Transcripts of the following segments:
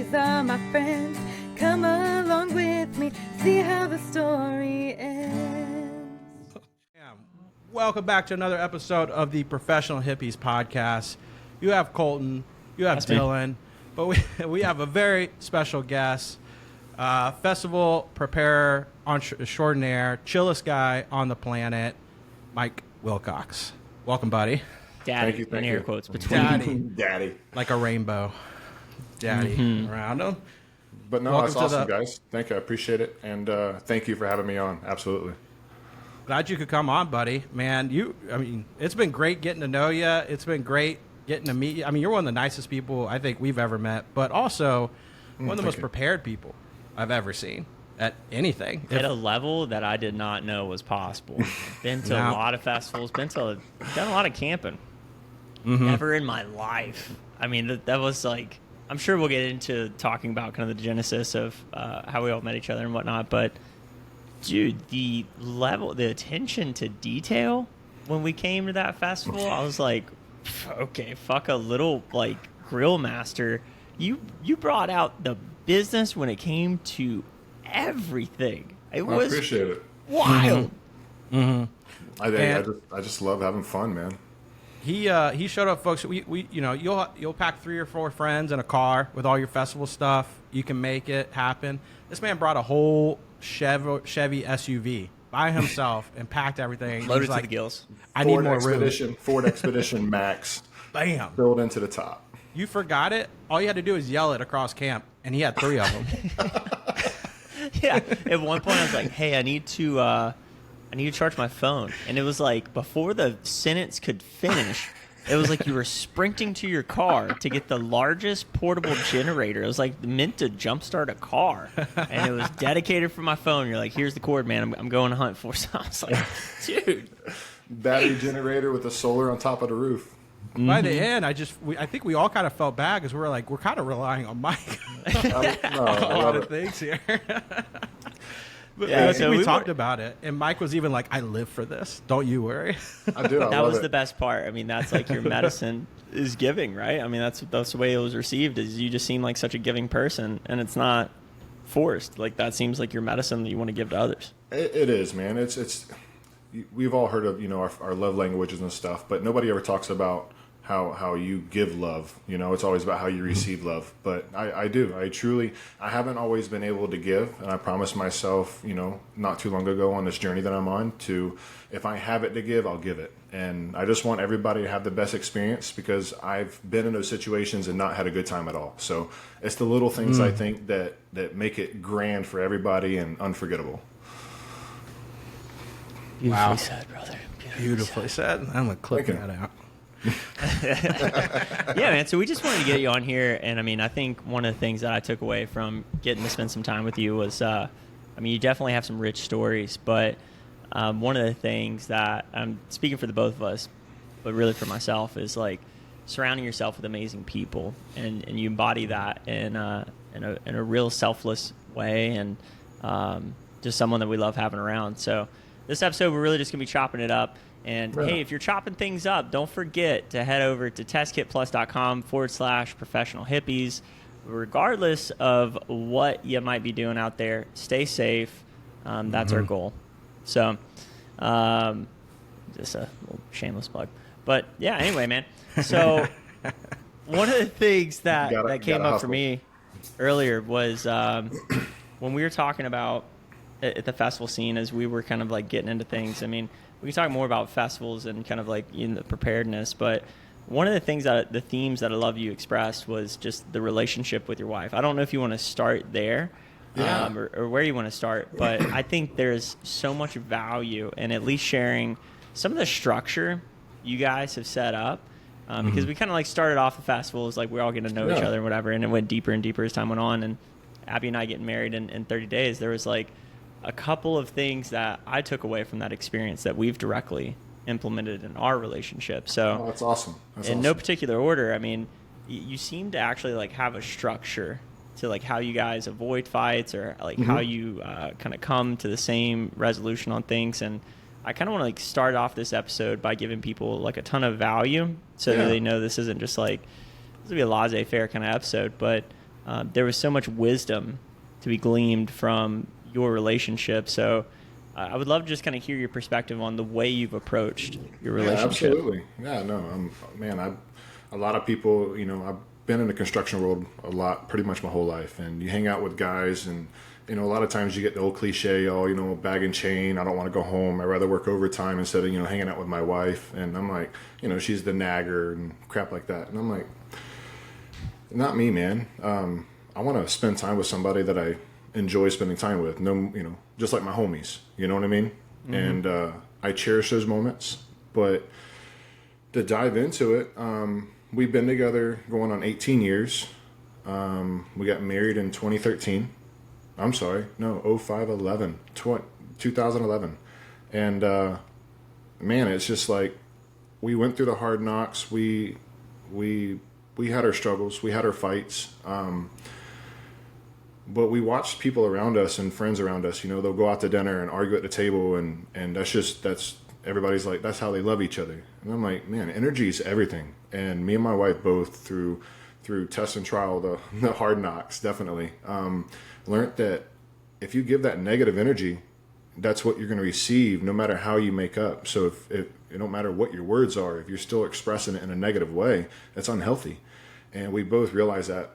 these are my friends. Come along with me, see how the story ends. Welcome back to another episode of the Professional Hippies podcast. You have Colton, you have Dylan, but we have a very special guest, festival preparer extraordinaire, chillest guy on the planet, Mike Wilcox. Welcome, buddy. Daddy, thank air you. quotes between Daddy. Like a rainbow. Daddy around him. But no, Welcome that's awesome, to guys. Thank you. I appreciate it. And thank you for having me on. Absolutely. Glad you could come on, buddy. Man, it's been great getting to know you. It's been great getting to meet you. I mean, you're one of the nicest people I think we've ever met, but also one of the most prepared people I've ever seen at anything. at a level that I did not know was possible. Been to a lot of festivals, done a lot of camping. Never in my life. I mean, that was like, I'm sure we'll get into talking about kind of the genesis of how we all met each other and whatnot, but dude, the attention to detail when we came to that festival, I was like, okay, fuck a little like grill master. You brought out the business when it came to everything. I appreciate it. Wild. I just love having fun, man. He showed up, folks. You'll pack 3 or 4 friends in a car with all your festival stuff. You can make it happen. This man brought a whole Chevy SUV by himself and packed everything. Loaded to the gills. I need more room. Ford Expedition Max. Bam. Filled into the top. You forgot it. All you had to do is yell it across camp, and he had 3 of them. Yeah. At one point, I was like, "Hey, I need to charge my phone," and it was like before the sentence could finish, it was like you were sprinting to your car to get the largest portable generator. It was like meant to jumpstart a car, and it was dedicated for my phone. You're like, "Here's the cord, man. I'm going to hunt for." So I was like, "Dude." Battery generator with a solar on top of the roof. By the end, I think we all kind of felt bad because we're kind of relying on Mike. A lot of things here. But Yeah, I think so we we talked about it, and Mike was even like, "I live for this. Don't you worry." I do. That was the best part. I mean, that's like your medicine is giving, right? I mean, that's the way it was received. Is you just seem like such a giving person, and it's not forced. Like that seems like your medicine that you want to give to others. It is, man. It's. We've all heard of our love languages and stuff, but nobody ever talks about how you give love. It's always about how you receive love. But I do. I haven't always been able to give, and I promised myself, not too long ago on this journey that I'm on, to if I have it to give, I'll give it. And I just want everybody to have the best experience because I've been in those situations and not had a good time at all. So it's the little things I think that make it grand for everybody and unforgettable. Beautifully said, brother. Beautifully said. I'm gonna clip that out. Yeah, man. So we just wanted to get you on here, and I mean, I think one of the things that I took away from getting to spend some time with you was, you definitely have some rich stories, but one of the things that I'm speaking for the both of us, but really for myself, is like surrounding yourself with amazing people, and you embody that in a real selfless way, and just someone that we love having around. So this episode, we're really just gonna be chopping it up. And hey, if you're chopping things up, don't forget to head over to testkitplus.com/professional hippies. Regardless of what you might be doing out there, stay safe. That's our goal. So, just a little shameless plug. But yeah, anyway, man. So one of the things that came up for me earlier was when we were talking about at the festival scene as we were kind of like getting into things. I mean, we can talk more about festivals and kind of like in the preparedness, but one of the themes that I love you expressed was just the relationship with your wife. I don't know if you want to start there or where you want to start, but I think there's so much value in at least sharing some of the structure you guys have set up. Because we kind of like started off the festival as like we're all getting to know each other and whatever, and it went deeper and deeper as time went on. And Abby and I getting married in 30 days, there was like a couple of things that I took away from that experience that we've directly implemented in our relationship. So that's awesome. No particular order, I mean, you seem to actually like have a structure to like how you guys avoid fights or like how you kind of come to the same resolution on things. And I kind of want to like start off this episode by giving people like a ton of value so that they know this isn't just like, this will be a laissez-faire kind of episode, but there was so much wisdom to be gleaned from your relationship. So I would love to just kind of hear your perspective on the way you've approached your relationship. Yeah, absolutely. Yeah, no, a lot of people, I've been in the construction world a lot, pretty much my whole life. And you hang out with guys and, a lot of times you get the old cliche, bag and chain. I don't want to go home. I'd rather work overtime instead of, hanging out with my wife. And I'm like, she's the nagger and crap like that. And I'm like, not me, man. I want to spend time with somebody that I enjoy spending time with. No, just like my homies. You know what I mean? Mm-hmm. And I cherish those moments. But to dive into it, we've been together going on 18 years. We got married in 2013. I'm sorry, no, 2011. And man, it's just like we went through the hard knocks. We had our struggles, we had our fights. But we watched people around us and friends around us, they'll go out to dinner and argue at the table, and that's everybody's like, that's how they love each other. And I'm like, man, energy is everything. And me and my wife both through test and trial, the hard knocks, definitely, learned that if you give that negative energy, that's what you're going to receive no matter how you make up. So if it don't matter what your words are, if you're still expressing it in a negative way, that's unhealthy. And we both realized that,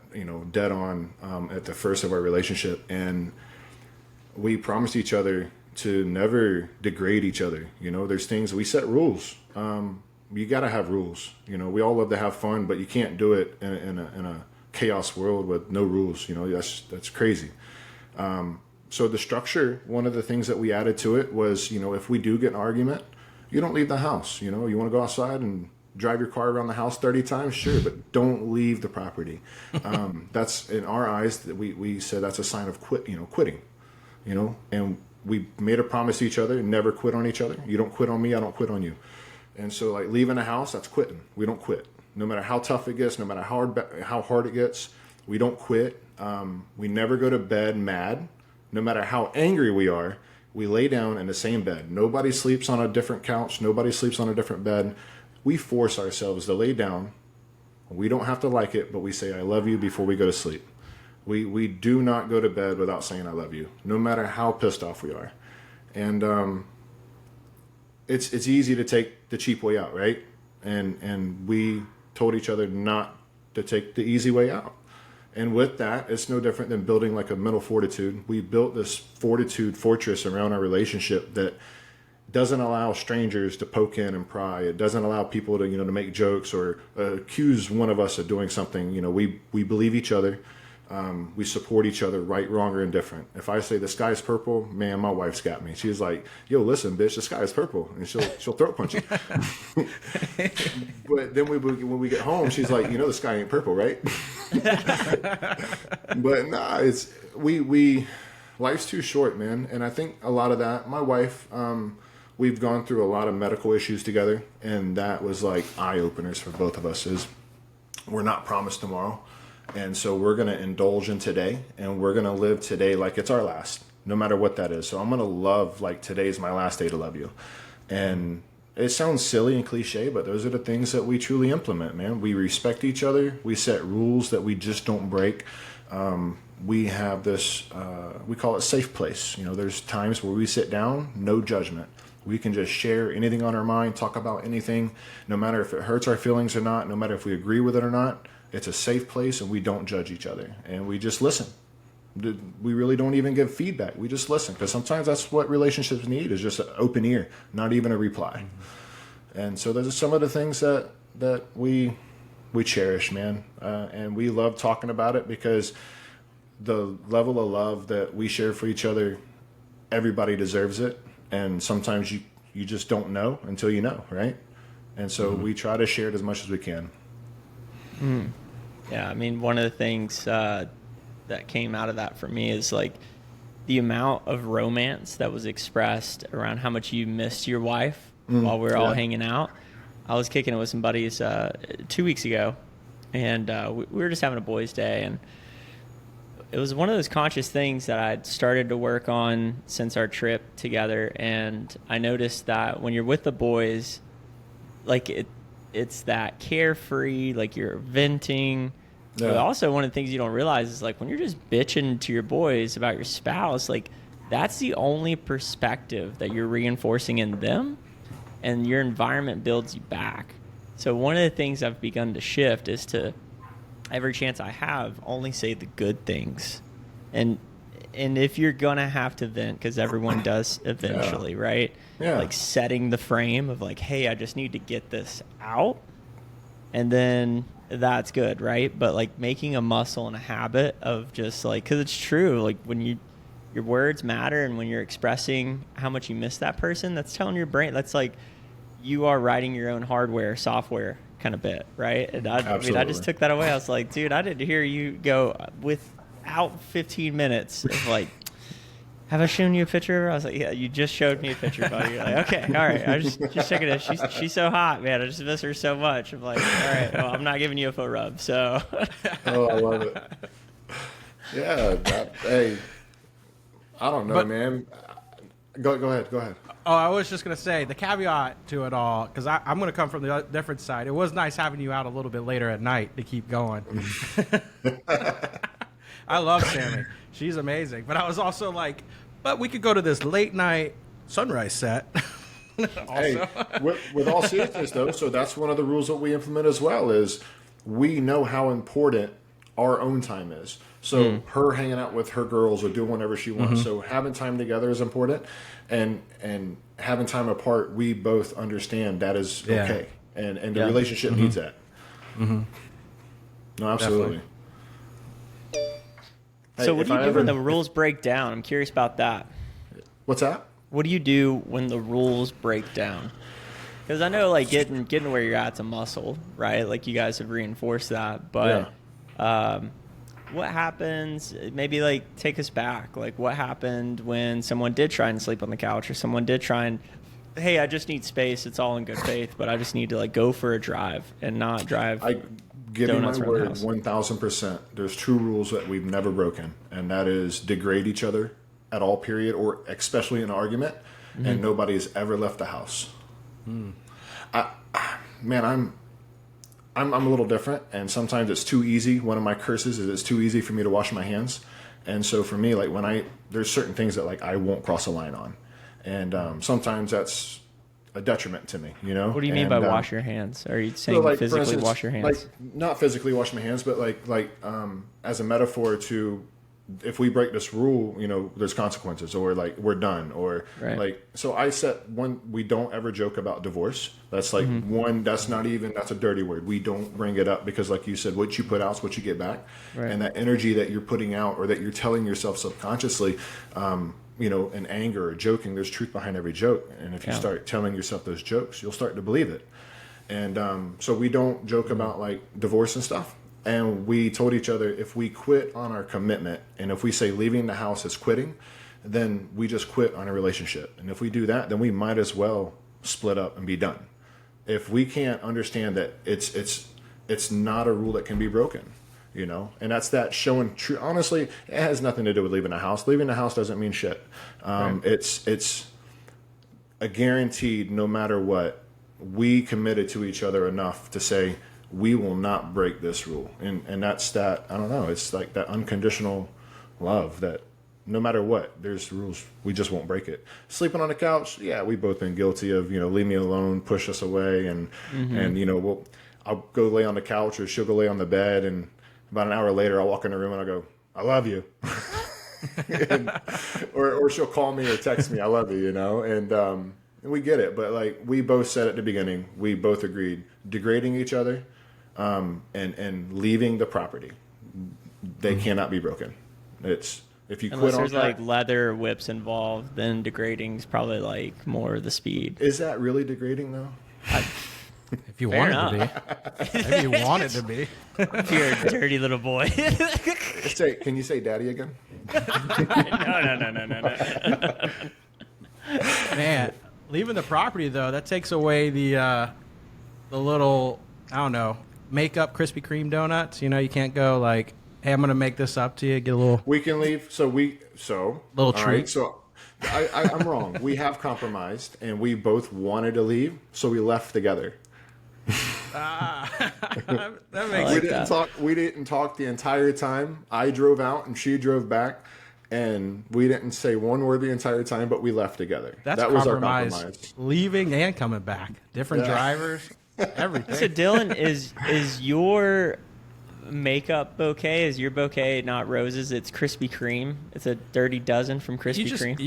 dead on at the first of our relationship. And we promised each other to never degrade each other. There's things, we set rules. You got to have rules. We all love to have fun, but you can't do it in a chaos world with no rules. That's crazy. So the structure, one of the things that we added to it was, if we do get an argument, you don't leave the house. You want to go outside and drive your car around the house 30 times, sure, but don't leave the property. That's, in our eyes, that we said that's a sign of quitting. And we made a promise to each other, never quit on each other. You don't quit on me, I don't quit on you. And so, like, leaving the house, that's quitting. We don't quit. No matter how tough it gets, no matter how hard it gets, we don't quit. We never go to bed mad. No matter how angry we are, we lay down in the same bed. Nobody sleeps on a different couch. Nobody sleeps on a different bed. We force ourselves to lay down. We don't have to like it, but we say, I love you before we go to sleep. We do not go to bed without saying I love you, no matter how pissed off we are. And it's easy to take the cheap way out, right? And we told each other not to take the easy way out. And with that, it's no different than building like a mental fortitude. We built this fortitude fortress around our relationship that doesn't allow strangers to poke in and pry. It doesn't allow people to, to make jokes or accuse one of us of doing something. We believe each other. We support each other, right, wrong, or indifferent. If I say the sky's purple, man, my wife's got me. She's like, yo, listen, bitch, the sky is purple. And she'll throat punch you. But then when we get home, she's like, the sky ain't purple, right? But nah, life's too short, man. And I think a lot of that, my wife, we've gone through a lot of medical issues together. And that was like eye-openers for both of us is we're not promised tomorrow. And so we're going to indulge in today, and we're going to live today like it's our last, no matter what that is. So I'm going to love like today's my last day to love you. And it sounds silly and cliche, but those are the things that we truly implement, man. We respect each other. We set rules that we just don't break. We have this, we call it safe place. There's times where we sit down, no judgment. We can just share anything on our mind, talk about anything, no matter if it hurts our feelings or not, no matter if we agree with it or not. It's a safe place, and we don't judge each other, and we just listen. We really don't even give feedback. We just listen, because sometimes that's what relationships need is just an open ear, not even a reply. Mm-hmm. And so those are some of the things that we cherish, man, and we love talking about it because the level of love that we share for each other, everybody deserves it, and sometimes you just don't know until you know, right? And so we try to share it as much as we can. Yeah, I mean, one of the things that came out of that for me is like the amount of romance that was expressed around how much you missed your wife while we were all hanging out. I was kicking it with some buddies 2 weeks ago, and we were just having a boys' day, and it was one of those conscious things that I'd started to work on since our trip together, and I noticed that when you're with the boys, like it's that carefree, like you're venting, Yeah. But also, one of the things you don't realize is like when you're just bitching to your boys about your spouse, like that's the only perspective that you're reinforcing in them, and your environment builds you back. So one of the things I've begun to shift is to every chance I have only say the good things. And if you're gonna have to vent, because everyone does eventually, right? Yeah. Like setting the frame of like, hey, I just need to get this out, and then that's good, right? But like making a muscle and a habit of just like, because it's true, like when your words matter, and when you're expressing how much you miss that person, that's telling your brain, that's like you are writing your own hardware, software kind of bit, right? And I mean, I just took that away. I was like, dude, I didn't hear you go without 15 minutes of like, have I shown you a picture? I was like, yeah, you just showed me a picture, buddy. You're like, okay, all right. I was just checking it. She's so hot, man. I just miss her so much. I'm like, all right, well, I'm not giving you a foot rub, so. Oh, I love it. Yeah, hey, I don't know, man. Go ahead. Oh, I was just going to say the caveat to it all, because I'm going to come from the different side. It was nice having you out a little bit later at night to keep going. I love Sammy. She's amazing. But I was also like, but we could go to this late night sunrise set. Hey, with all seriousness, though, so that's one of the rules that we implement as well is we know how important our own time is. So her hanging out with her girls or doing whatever she wants. So having time together is important, and having time apart, we both understand that is okay, and the relationship needs that. No, absolutely. Hey, So what do you do when the rules break down? I'm curious about that. What's that? What do you do when the rules break down? Because I know like getting where you're at's a muscle, right? Like you guys have reinforced that, but what happens? Maybe like take us back. Like what happened when someone did try and sleep on the couch, or someone did try and, hey, I just need space. It's all in good faith, but I just need to like go for a drive and not drive. I give you my donuts around the word, house. 1000%. There's two rules that we've never broken, and that is degrade each other at all period, or especially in an argument, and nobody's ever left the house. I'm a little different, and sometimes it's too easy. One of my curses is it's too easy for me to wash my hands, and so for me, like there's certain things that like I won't cross a line on, and sometimes that's a detriment to me. You know. What do you mean by wash your hands? Are you saying like, physically for instance, wash your hands? Like not physically wash my hands, but like as a metaphor to, if we break this rule, you know, there's consequences, or like we're done, or like, so I set one, we don't ever joke about divorce. That's like one, that's a dirty word. We don't bring it up because like you said, what you put out is what you get back. And that energy that you're putting out, or that you're telling yourself subconsciously, you know, in anger or joking, there's truth behind every joke. And if you start telling yourself those jokes, you'll start to believe it. And so we don't joke about like divorce and stuff. And we told each other, if we quit on our commitment, and if we say leaving the house is quitting, then we just quit on a relationship. And if we do that, then we might as well split up and be done. If we can't understand that it's not a rule that can be broken, you know, and that's that showing true. Honestly, it has nothing to do with leaving the house. Leaving the house doesn't mean shit. It's a guaranteed, no matter what, we committed to each other enough to say, we will not break this rule. And that's that, I don't know, it's like that unconditional love that no matter what, there's rules, we just won't break it. Sleeping on the couch, yeah, we've both been guilty of, you know, leave me alone, push us away, and you know, I'll go lay on the couch, or she'll go lay on the bed, and about an hour later I'll walk in the room and I'll go, I love you. or she'll call me or text me, I love you, you know, and we get it. But like we both said at the beginning, we both agreed, degrading each other, and leaving the property, they cannot be broken. It's, if you Unless quit on there's that, like leather whips involved, then degrading's probably like more the speed. is that really degrading though? If you Fair want it to be. If you want it to be. If you're a dirty little boy. Can you say daddy again? No. Man, leaving the property though, that takes away the little, I don't know, makeup Krispy Kreme donuts. You know, you can't go like, hey, I'm gonna make this up to you. Get a little. We can leave. Little treat. Right, so I'm wrong. We have compromised, and we both wanted to leave, so we left together. That makes we didn't talk. We didn't talk the entire time. I drove out and she drove back, and we didn't say one word the entire time. But we left together. That was our compromise. Leaving and coming back, different drivers, everything. So Dylan, is your makeup bouquet? Is your bouquet not roses? It's Krispy Kreme. It's a dirty dozen from Krispy Kreme.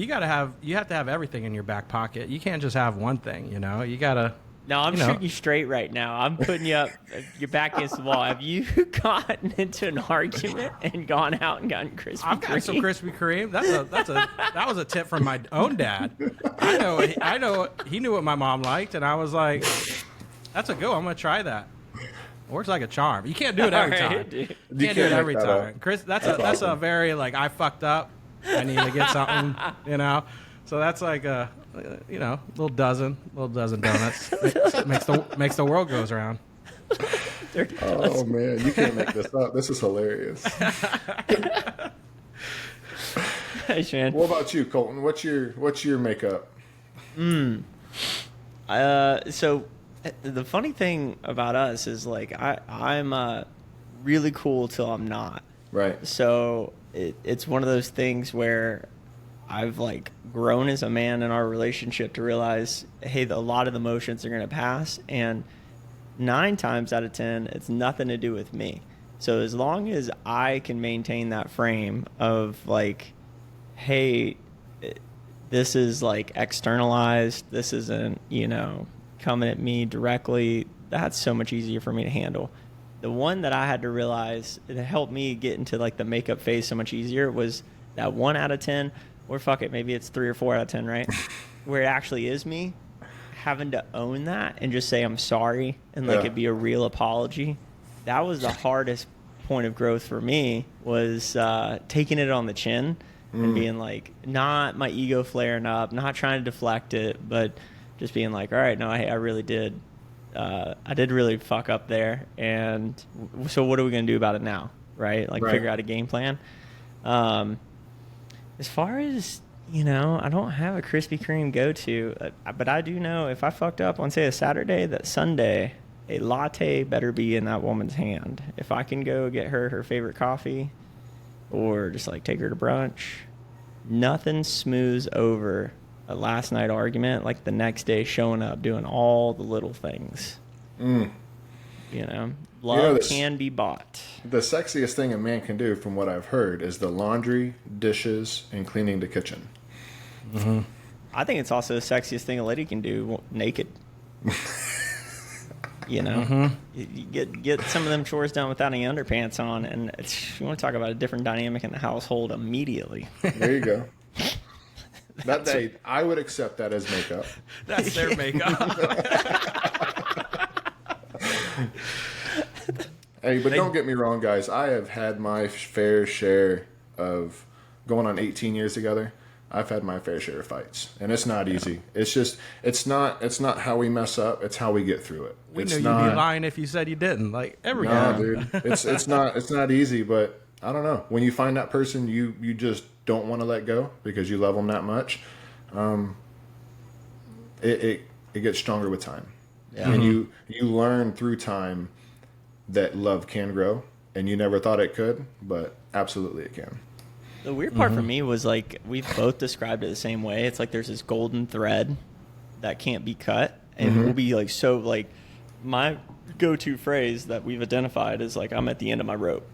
You have to have everything in your back pocket. You can't just have one thing. You know, you gotta. No, I'm shooting you straight right now. I'm putting you up, your back against the wall. Have you gotten into an argument and gone out and gotten Krispy Kreme? I've got some Krispy Kreme. That was a tip from my own dad. I know. He knew what my mom liked, and I was like, "That's a go. I'm gonna try that." Works like a charm. You can't do it every time. You can't do it every time. Chris, that's awesome. A very like I fucked up. I need to get something. You know. So that's like a, little dozen donuts makes the world goes around. Oh man, you can't make this up. This is hilarious. Hey, man. What about you, Colton? What's your makeup? So the funny thing about us is like I'm really cool till I'm not. Right. So it's one of those things where I've like grown as a man in our relationship to realize, hey, a lot of the emotions are going to pass, and 9 times out of 10, it's nothing to do with me. So as long as I can maintain that frame of like, hey, this is like externalized, this isn't, coming at me directly, that's so much easier for me to handle. The one that I had to realize that helped me get into like the makeup phase so much easier was that 1 out of 10, or fuck it, maybe it's 3 or 4 out of 10, right? Where it actually is me, having to own that and just say I'm sorry and like it be a real apology. That was the hardest point of growth for me, was taking it on the chin and being like, not my ego flaring up, not trying to deflect it, but just being like, all right, no, I really did. I did really fuck up there. And so what are we going to do about it now? Right? Like figure out a game plan. As far as, I don't have a Krispy Kreme go-to, but I do know if I fucked up on, say, a Saturday, that Sunday, a latte better be in that woman's hand. If I can go get her favorite coffee or just, like, take her to brunch, nothing smooths over a last night argument like the next day showing up, doing all the little things. Love can be bought. The sexiest thing a man can do, from what I've heard, is the laundry, dishes, and cleaning the kitchen. Mm-hmm. I think it's also the sexiest thing a lady can do naked. You get some of them chores done without any underpants on, and you want to talk about a different dynamic in the household immediately. There you go. I would accept that as makeup. That's their makeup. Hey, but don't get me wrong, guys. I have had my fair share of going on 18 years together. I've had my fair share of fights, and it's not easy. It's just it's not how we mess up. It's how we get through it. We knew you'd be lying if you said you didn't. Like every time, dude. It's not easy, but I don't know. When you find that person, you just don't want to let go because you love them that much. It gets stronger with time, and you learn through time that love can grow, and you never thought it could, but absolutely it can. The weird part for me was like we've both described it the same way. It's like there's this golden thread that can't be cut, and we'll be like, so like my go-to phrase that we've identified is like, I'm at the end of my rope.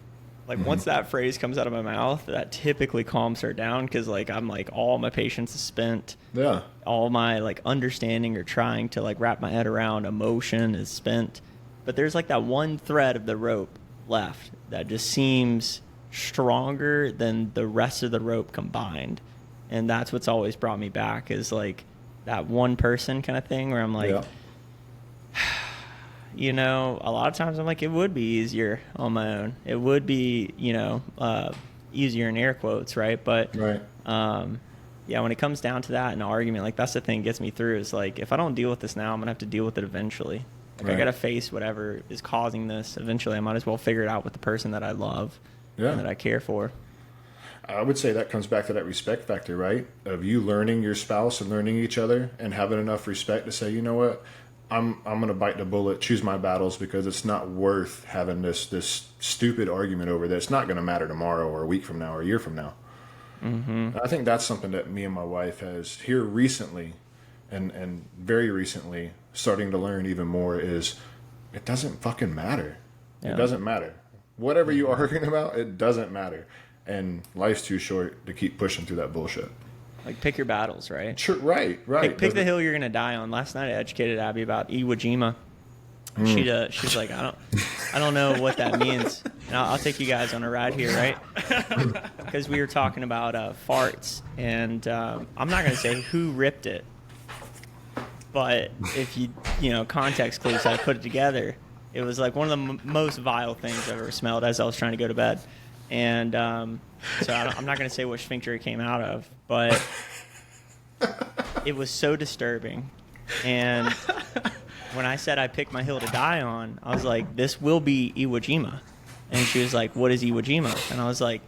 Like once that phrase comes out of my mouth, that typically calms her down, because like I'm like all my patience is spent. Yeah. All my like understanding or trying to like wrap my head around emotion is spent. But there's like that one thread of the rope left that just seems stronger than the rest of the rope combined. And that's what's always brought me back, is like that one person kind of thing where I'm like, a lot of times I'm like, it would be easier on my own. It would be, easier in air quotes, right? But when it comes down to that in an argument, like that's the thing that gets me through, is like, if I don't deal with this now, I'm going to have to deal with it eventually. Like I got to face whatever is causing this. Eventually, I might as well figure it out with the person that I love and that I care for. I would say that comes back to that respect factor, right? Of you learning your spouse and learning each other and having enough respect to say, you know what, I'm gonna bite the bullet, choose my battles, because it's not worth having this stupid argument over that. It's not gonna matter tomorrow or a week from now or a year from now. Mm-hmm. I think that's something that me and my wife has here recently, and very recently starting to learn even more is it doesn't fucking matter. Yeah. It doesn't matter. Whatever you are arguing about, it doesn't matter. And life's too short to keep pushing through that bullshit. Like, pick your battles, right? Sure, right. Pick the hill you're gonna die on. Last night I educated Abby about Iwo Jima. She's like, I don't know what that means. And I'll take you guys on a ride here, right? Because we were talking about farts, and I'm not gonna say who ripped it, but if you context clues, I put it together. It was like one of the most vile things I've ever smelled as I was trying to go to bed. And so I'm not going to say what sphincter it came out of, but it was so disturbing. And when I said I picked my hill to die on, I was like, this will be Iwo Jima. And she was like, what is Iwo Jima? And I was like,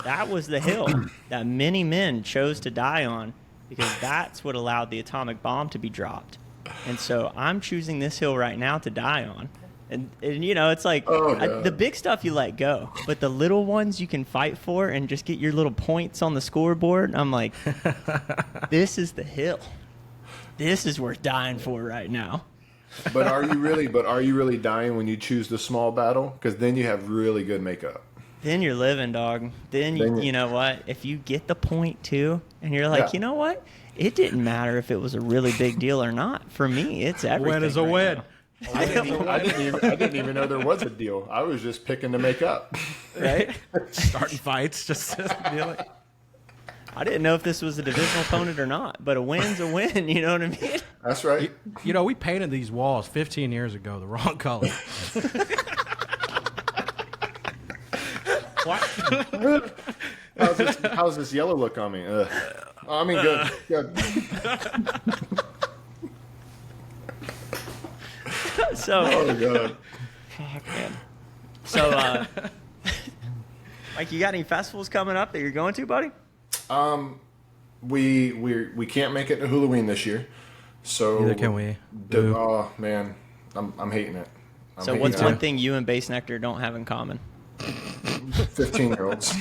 that was the hill that many men chose to die on because that's what allowed the atomic bomb to be dropped. And so I'm choosing this hill right now to die on. And it's like the big stuff you let go, but the little ones you can fight for and just get your little points on the scoreboard. I'm like, this is the hill. This is worth dying for right now. But are you really dying when you choose the small battle? Because then you have really good makeup. Then you're living, dog. Then you know what? If you get the point too, and you're like, you know what? It didn't matter if it was a really big deal or not. For me, it's everything. Win is a win. Now. I didn't even know there was a deal. I was just picking to make up. Right? Starting fights, just dealing. I didn't know if this was a divisional opponent or not, but a win's a win, you know what I mean? That's right. We painted these walls 15 years ago the wrong color. What? How's this yellow look on me? I mean, good. So, oh god. Fuck, man. So, Mike, you got any festivals coming up that you're going to, buddy? We can't make it to Halloween this year, so neither can we. Oh man, I'm hating it. So what's one thing you and Base Nectar don't have in common? 15-year-olds.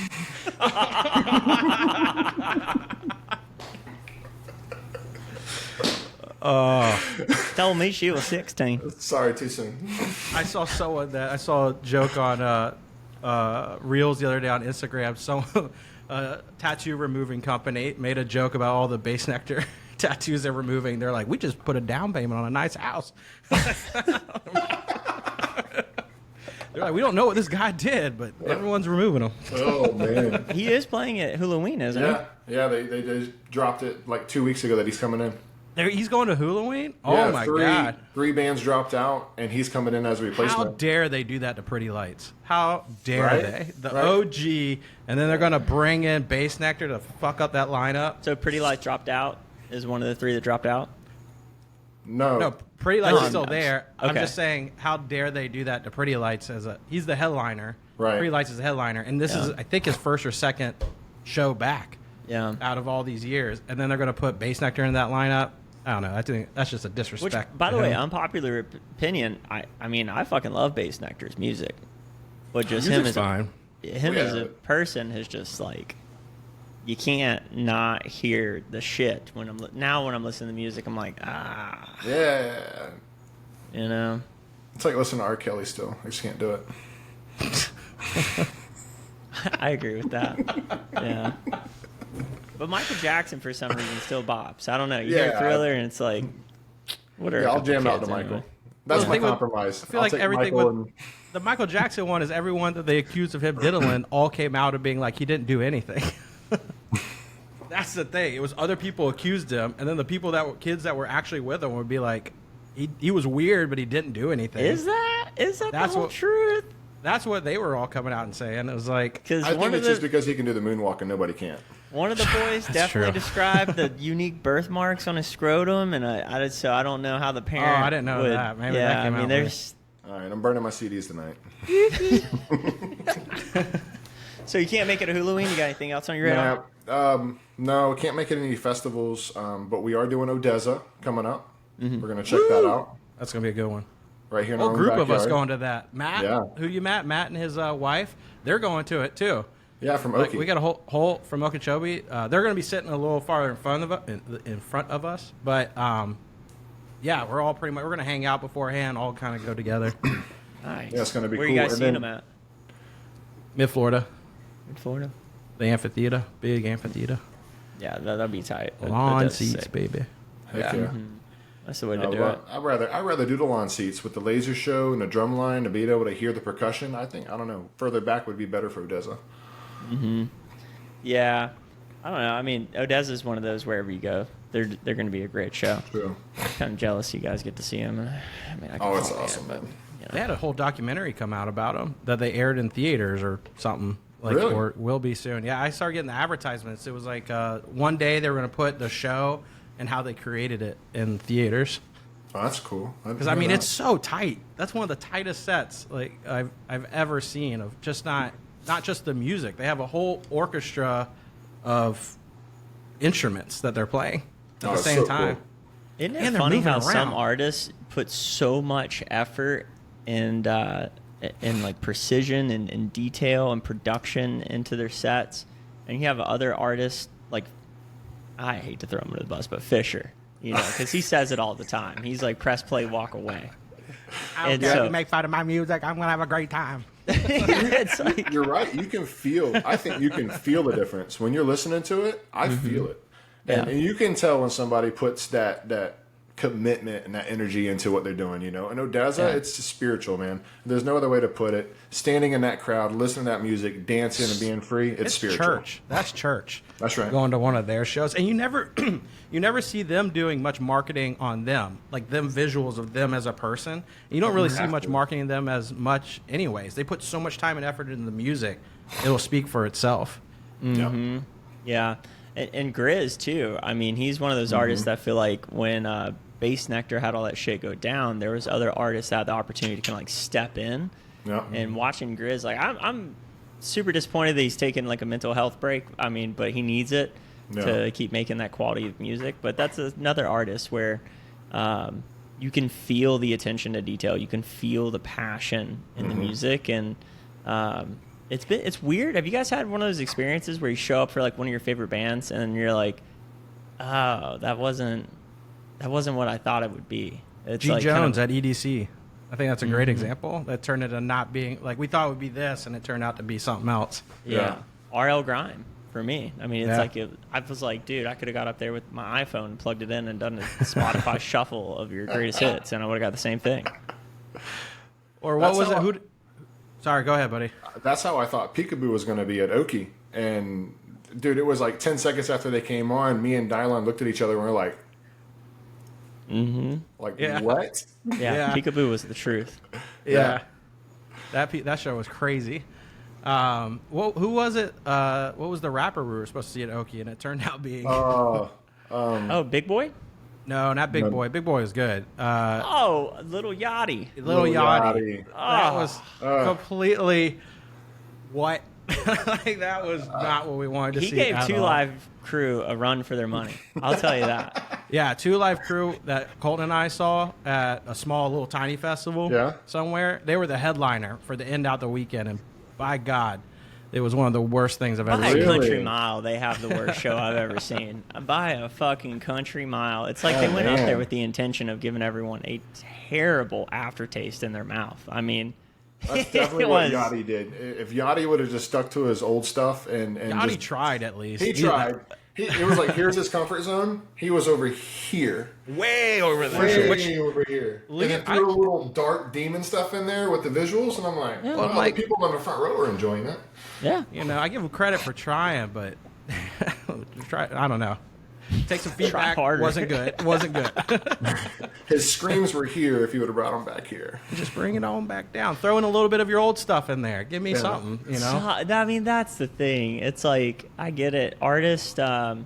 Tell me she was 16. Sorry, too soon. I saw a joke on Reels the other day on Instagram. Some tattoo removing company made a joke about all the Base Nectar tattoos they're removing. They're like, we just put a down payment on a nice house. They're like, we don't know what this guy did, but everyone's removing them. Oh man, he is playing at Halloween, isn't he? Yeah. They just dropped it like 2 weeks ago that he's coming in. He's going to Halloween? Oh my god! 3 bands dropped out, and he's coming in as a replacement. How dare they do that to Pretty Lights? How dare they? The OG, and then they're going to bring in Base Nectar to fuck up that lineup. So Pretty Lights dropped out. Is one of the 3 that dropped out? No, Pretty Lights is still there. Okay. I'm just saying, how dare they do that to Pretty Lights he's the headliner. Right. Pretty Lights is the headliner, and this is, I think, his first or second show back. Yeah. Out of all these years, and then they're going to put Base Nectar in that lineup. I don't know. I think that's just a disrespect. Which, by the way, unpopular opinion. I mean, I fucking love Base Nectar's music, but just him as a person is just like, you can't not hear the shit when I'm listening to music. I'm like, yeah, you know. It's like listening to R. Kelly still. I just can't do it. I agree with that. Yeah. But Michael Jackson, for some reason, still bops. I don't know. You hear Thriller, and it's like, what are I'll jam out to Michael. That's my compromise. I feel like everything with the Michael Jackson one is everyone that they accused of him diddling all came out of being like he didn't do anything. That's the thing. It was other people accused him, and then the kids that were actually with him would be like, he was weird, but he didn't do anything. Is that the whole truth? That's what they were all coming out and saying. It was like, I think it's just because he can do the moonwalk and nobody can't. One of the boys definitely described the unique birthmarks on his scrotum, and I don't know how the parent. Oh, I didn't know that. Maybe that came out. There's. All right, I'm burning my CDs tonight. So you can't make it to Halloween. You got anything else on your radar? No, we can't make it any festivals. But we are doing Odessa coming up. Mm-hmm. We're gonna check that out. That's gonna be a good one. Right here in Whole our own group of us backyard. going to that. Matt, Yeah. who you met? Matt and his wife. They're going to it too. Yeah, from Like, Okie. we got a whole from Okeechobee. They're going to be sitting a little farther in front of us, but yeah, we're all pretty much we're going to hang out beforehand, all kind of go together. Nice. Yeah, it's gonna be Where cool. you guys And seeing then- them at? Mid Florida, In Florida. the amphitheater, big amphitheater, Yeah, that'd be tight. lawn That's seats, sick. baby. Heck Yeah. yeah. That's the way to do it. I'd rather do the lawn seats with the laser show and the drum line to be able to hear the percussion. I don't know, further back would be better for Odessa. Yeah, I don't know. I mean, Odessa is one of those wherever you go, they're going to be a great show. True. Kind of jealous you guys get to see them. I mean, I can Oh, it's follow awesome, it, but, man. you know. They had a whole documentary come out about them that they aired in theaters or something. Like, Really? or will be soon. Yeah, I started getting the advertisements. It was like one day they were going to put the show and how they created it in theaters. Oh, that's cool. Because I mean, it's so tight. That's one of the tightest sets like I've ever seen of just not just the music. They have a whole orchestra of instruments that they're playing at the it's same so time. cool. Isn't it And they're funny moving how some around. artists put so much effort and like precision and detail and production into their sets, and you have other artists like, I hate to throw him under the bus, but Fisher, you know, because he says it all the time. He's like, press play, walk away. And so, make fun of my music. I'm gonna have a great time. it's like, You're right. You can feel. I think you can feel the difference when you're listening to it. I feel it, Yeah. and you can tell when somebody puts that commitment and that energy into what they're doing. You know, in Odessa, Yeah. it's spiritual, man. There's no other way to put it. Standing in that crowd, listening to that music, dancing and being free. It's spiritual. Church. That's church. That's right. Going to one of their shows, and you never see them doing much marketing on them, like them visuals of them as a person. You don't really see have much to. marketing them as much, anyways. They put so much time and effort into the music; it'll speak for itself. Yep. yeah. And Grizz, too. I mean, he's one of those artists that feel like when Bass Nectar had all that shit go down, there was other artists that had the opportunity to kind of like step in. Yep. And watching Grizz, like, I'm super disappointed that he's taking like a mental health break. I mean, but he needs it to keep making that quality of music. But that's another artist where you can feel the attention to detail. You can feel the passion in the music. And it's weird. Have you guys had one of those experiences where you show up for like one of your favorite bands and you're like, oh, that wasn't what I thought it would be. It's G. like Jones kind at EDC. I think that's a great example. That turned into not being like we thought it would be this, and it turned out to be something else. yeah. RL Grime for me. I mean, it's Yeah. like I was like, dude, I could have got up there with my iPhone and plugged it in and done a Spotify shuffle of your greatest hits, and I would have got the same thing. Or what That's was how it? Sorry, go ahead, buddy. That's how I thought Peekaboo was going to be at Okie. And, dude, it was like 10 seconds after they came on, me and Dylon looked at each other and we were like, Yeah. what? Yeah, Yeah. Peekaboo was the truth. Yeah, that show was crazy. Who was it? What was the rapper we were supposed to see at Okie, and it turned out being Oh, Big Boy? no, not Big Boy. Big Boy was good. Oh, Little Yachty. Little Yachty. Yachty. That was completely what? Like that was not what we wanted to He see. gave at Two all. Live Crew a run for their money. I'll tell you that. Yeah, Two Live Crew that Colton and I saw at a small little tiny festival somewhere. They were the headliner for the end out the weekend, and by God, it was one of the worst things I've ever By a seen. Really? country mile, they have the worst show I've ever seen. By a fucking country mile. It's like they went up man. there with the intention of giving everyone a terrible aftertaste in their mouth. I mean, That's definitely it what was- Yachty did. If Yachty would have just stuck to his old stuff and Yachty just, tried at least. he tried. It was like, here's his comfort zone. He was over here. way over there. Way over here. And then threw a little dark demon stuff in there with the visuals, and I'm like, well, like- the people on the front row are enjoying it. yeah. You know, I give him credit for trying, but I don't know. Take some feedback. harder. Wasn't good. Wasn't good. His screams were here if you would have brought them back here. Just bring it on back down. Throw in a little bit of your old stuff in there. Give me something. You know. I mean, that's the thing. It's like, I get it. Artist, a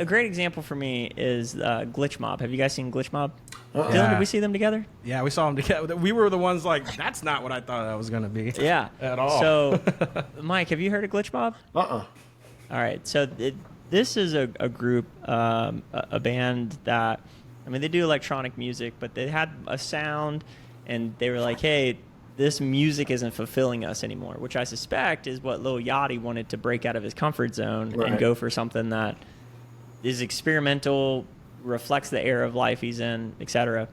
great example for me is Glitch Mob. Have you guys seen Glitch Mob? Dylan, Yeah. did we see them together? Yeah, we saw them together. We were the ones like, that's not what I thought that was gonna be. Yeah. At all. So, Mike, have you heard of Glitch Mob? Uh-uh. All right, so this is a group, a band that I mean, they do electronic music, but they had a sound, and they were like, hey, this music isn't fulfilling us anymore, which I suspect is what Lil Yachty wanted to break out of his comfort zone and go for something that is experimental, reflects the era of life he's in, etc.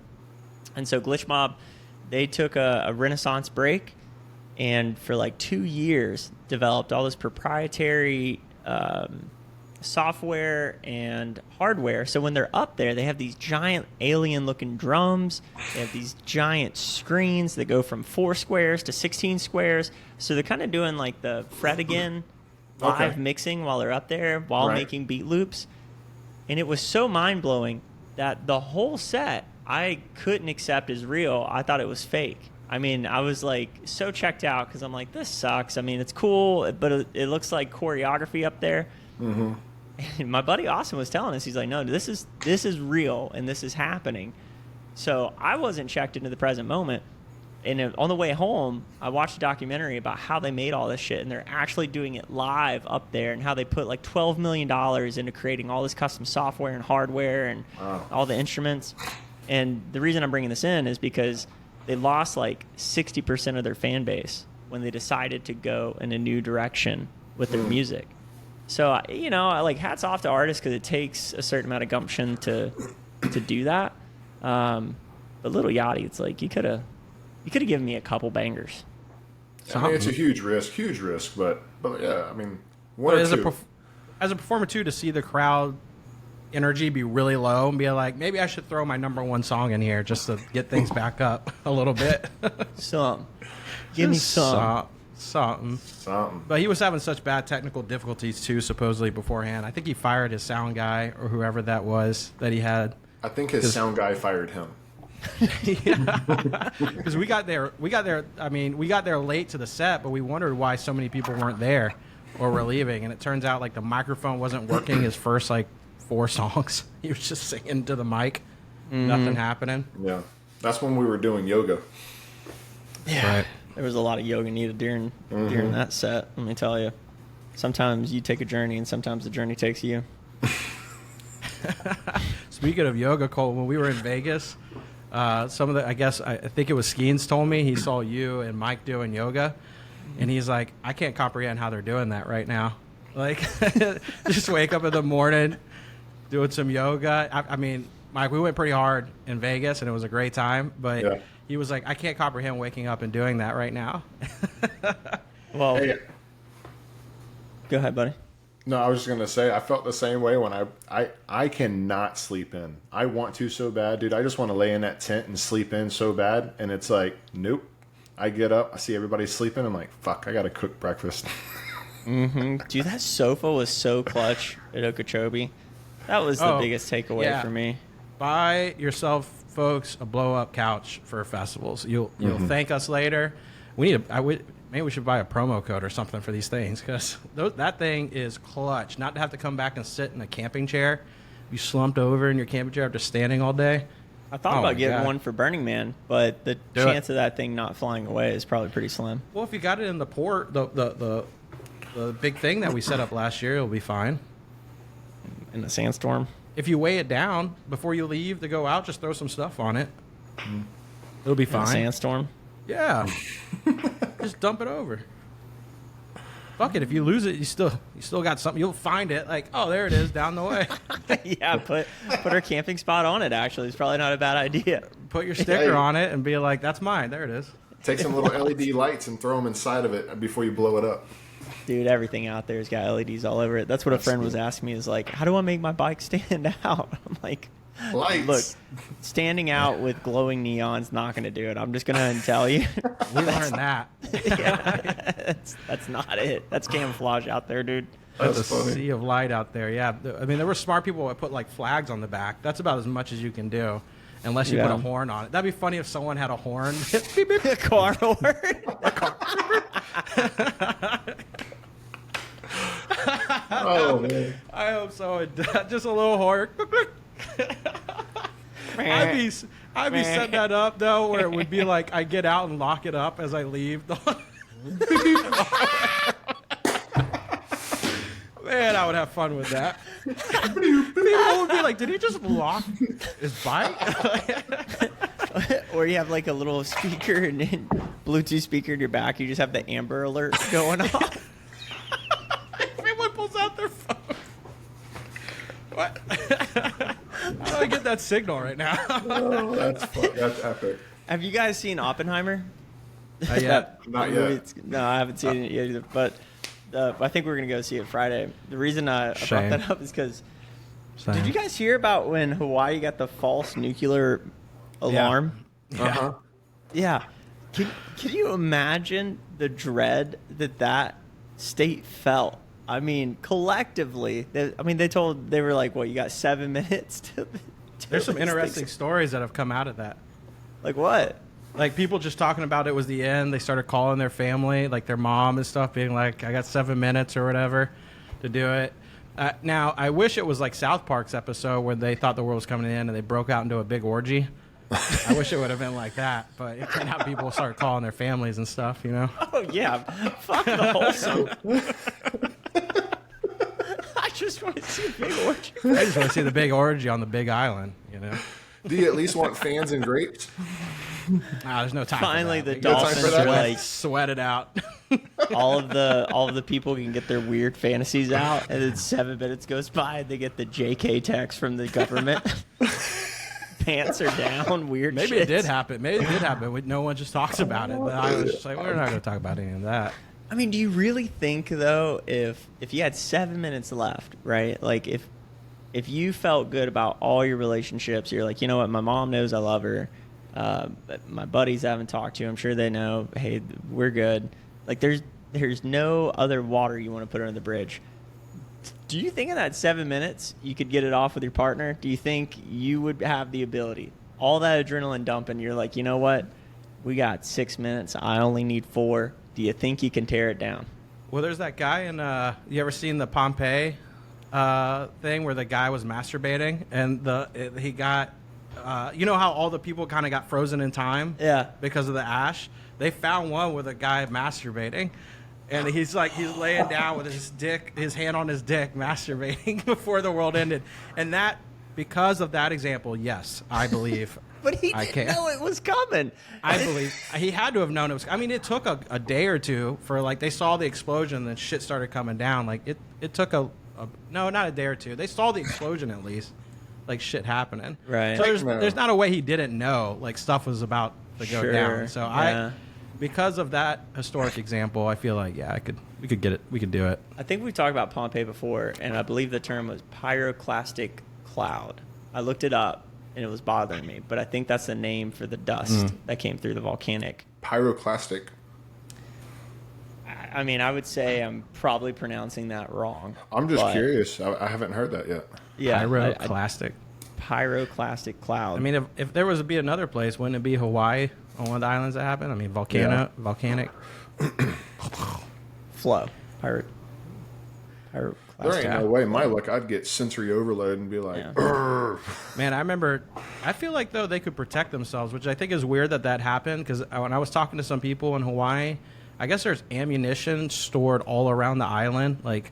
And so Glitch Mob, they took a renaissance break, and for like 2 years developed all this proprietary software and hardware. So when they're up there, they have these giant alien looking drums. They have these giant screens that go from 4 squares to 16 squares. So they're kind of doing like the Fred again live mixing while they're up there while making beat loops. And it was so mind blowing that the whole set I couldn't accept as real. I thought it was fake. I mean, I was like so checked out because I'm like, this sucks. I mean, it's cool, but it looks like choreography up there. Mm-hmm. And my buddy Austin was telling us, he's like, no, this is real and this is happening. So I wasn't checked into the present moment. And on the way home, I watched a documentary about how they made all this shit, and they're actually doing it live up there, and how they put like $12 million into creating all this custom software and hardware and all the instruments. And the reason I'm bringing this in is because they lost like 60% of their fan base when they decided to go in a new direction with their music. So, you know, like hats off to artists because it takes a certain amount of gumption to do that. But Lil Yachty, it's like you could have given me a couple bangers. I mean, it's a huge risk, but yeah, I mean, one or two. As a performer too, to see the crowd energy be really low and be like, maybe I should throw my number one song in here just to get things back up a little bit. Give me some. Something. But he was having such bad technical difficulties too, supposedly beforehand. I think he fired his sound guy or whoever that was that he had. I think his sound guy fired him. Because we got there. I mean, we got there late to the set, but we wondered why so many people weren't there or were leaving. And it turns out like the microphone wasn't working his first like 4 songs. He was just singing to the mic, nothing happening. Yeah, that's when we were doing yoga. Yeah. Right. There was a lot of yoga needed during that set, let me tell you. Sometimes you take a journey, and sometimes the journey takes you. Speaking of yoga, Cole, when we were in Vegas, I think it was Skeens told me he saw you and Mike doing yoga, and he's like, I can't comprehend how they're doing that right now. Like, just wake up in the morning, doing some yoga. I mean, Mike, we went pretty hard in Vegas, and it was a great time, but... Yeah. He was like, I can't comprehend waking up and doing that right now. Well, go ahead, buddy. No, I was just going to say, I felt the same way when I cannot sleep in. I want to so bad, dude. I just want to lay in that tent and sleep in so bad. And it's like, nope. I get up, I see everybody sleeping. I'm like, fuck, I got to cook breakfast. Dude, that sofa was so clutch at Okeechobee. That was the biggest takeaway for me. Buy yourself, folks, a blow-up couch for festivals. You'll thank us later. Maybe we should buy a promo code or something for these things because that thing is clutch. Not to have to come back and sit in a camping chair. You slumped over in your camping chair after standing all day. I thought about getting one for Burning Man, but the chance of that thing not flying away is probably pretty slim. Well, if you got it in the port, the big thing that we set up last year, it'll be fine. In the sandstorm. If you weigh it down before you leave to go out, just throw some stuff on it. It'll be fine. In a sandstorm? Yeah. Just dump it over. Fuck it. If you lose it, you still got something. You'll find it. Like, oh, there it is down the way. Yeah, put our camping spot on it, actually. It's probably not a bad idea. Put your sticker on it and be like, that's mine. There it is. Take some little LED lights and throw them inside of it before you blow it up. Dude, everything out there has got LEDs all over it. That's what a friend was asking me, is like, how do I make my bike stand out? I'm like, lights. Look, standing out with glowing neon's not going to do it. I'm just going to tell you. We learned that. Yeah, that's not it. That's camouflage out there, dude. That's a sea of light out there. Yeah, I mean, there were smart people that put like flags on the back. That's about as much as you can do, unless you put a horn on it. That'd be funny if someone had a horn. Beep, beep. A car horn. Oh man! I hope so. Just a little horn. I'd be setting that up though, where it would be like I get out and lock it up as I leave. Man, Man, I would have fun with that. People would be like, did he just lock his bike? Or you have like a little speaker and Bluetooth speaker in your back. You just have the Amber Alert going off. Everyone pulls out their phone. What? How do I get that signal right now? Oh, that's fun. That's epic. Have you guys seen Oppenheimer? Yeah. Not yet. No, I haven't seen it yet either. But I think we're going to go see it Friday. The reason I brought that up is because did you guys hear about when Hawaii got the false nuclear alarm? Yeah. Yeah. Can you imagine the dread that state felt? I mean, collectively, they were like, what, you got 7 minutes to There's some interesting stories that have come out of that. Like what? Like people just talking about it was the end. They started calling their family, like their mom and stuff, being like, I got 7 minutes or whatever to do it. Now, I wish it was like South Park's episode where they thought the world was coming in and they broke out into a big orgy. I wish it would have been like that, but it turned out people start calling their families and stuff, you know? Oh, yeah. Fuck the wholesome. I just want to see a big orgy. I just want to see the big orgy on the big island, you know? Do you at least want fans and grapes? Nah, there's no time Finally, for that. the Dolphins are like sweat it out. all of the people can get their weird fantasies out, and then 7 minutes goes by, and they get the JK text from the government. Pants are down, weird. Maybe shits. it did happen. Maybe it did happen. No one just talks about it. But I was just like, we're not going to talk about any of that. I mean, do you really think though, if you had 7 minutes left, right? Like if you felt good about all your relationships, you're like, you know what, my mom knows I love her. But my buddies I haven't talked to, I'm sure they know, hey, we're good. Like there's no other water you want to put under the bridge. Do you think in that 7 minutes you could get it off with your partner? Do you think you would have the ability? All that adrenaline dumping, you're like, you know what? We got 6 minutes. I only need 4. Do you think you can tear it down? Well, there's that guy in, you ever seen the Pompeii thing where the guy was masturbating and he got, you know how all the people kind of got frozen in time? Yeah. Because of the ash? They found one with a guy masturbating. And he's laying down with his hand on his dick, masturbating before the world ended. And that, because of that example, yes, I believe. But he didn't know it was coming. I believe he had to have known it was. I mean, it took a day or two for they saw the explosion and then shit started coming down. Like it took no, not a day or two. They saw the explosion at least, like shit happening. Right. So there's not a way he didn't know like stuff was about to go down. So yeah. Because of that historic example, I feel like we could get it. We could do it. I think we've talked about Pompeii before, and I believe the term was pyroclastic cloud. I looked it up, and it was bothering me, but I think that's the name for the dust that came through the volcanic. Pyroclastic. I mean, I would say I'm probably pronouncing that wrong. I'm just curious. I haven't heard that yet. Yeah, Pyroclastic. Pyroclastic cloud. I mean, if there was to be another place, wouldn't it be Hawaii on one of the islands that happened? I mean, volcanic. Flow. Pyroclastic. There ain't no way. My luck, I'd get sensory overload and be like, Yeah. Man, I feel like, though, they could protect themselves, which I think is weird that happened, because when I was talking to some people in Hawaii, I guess there's ammunition stored all around the island, like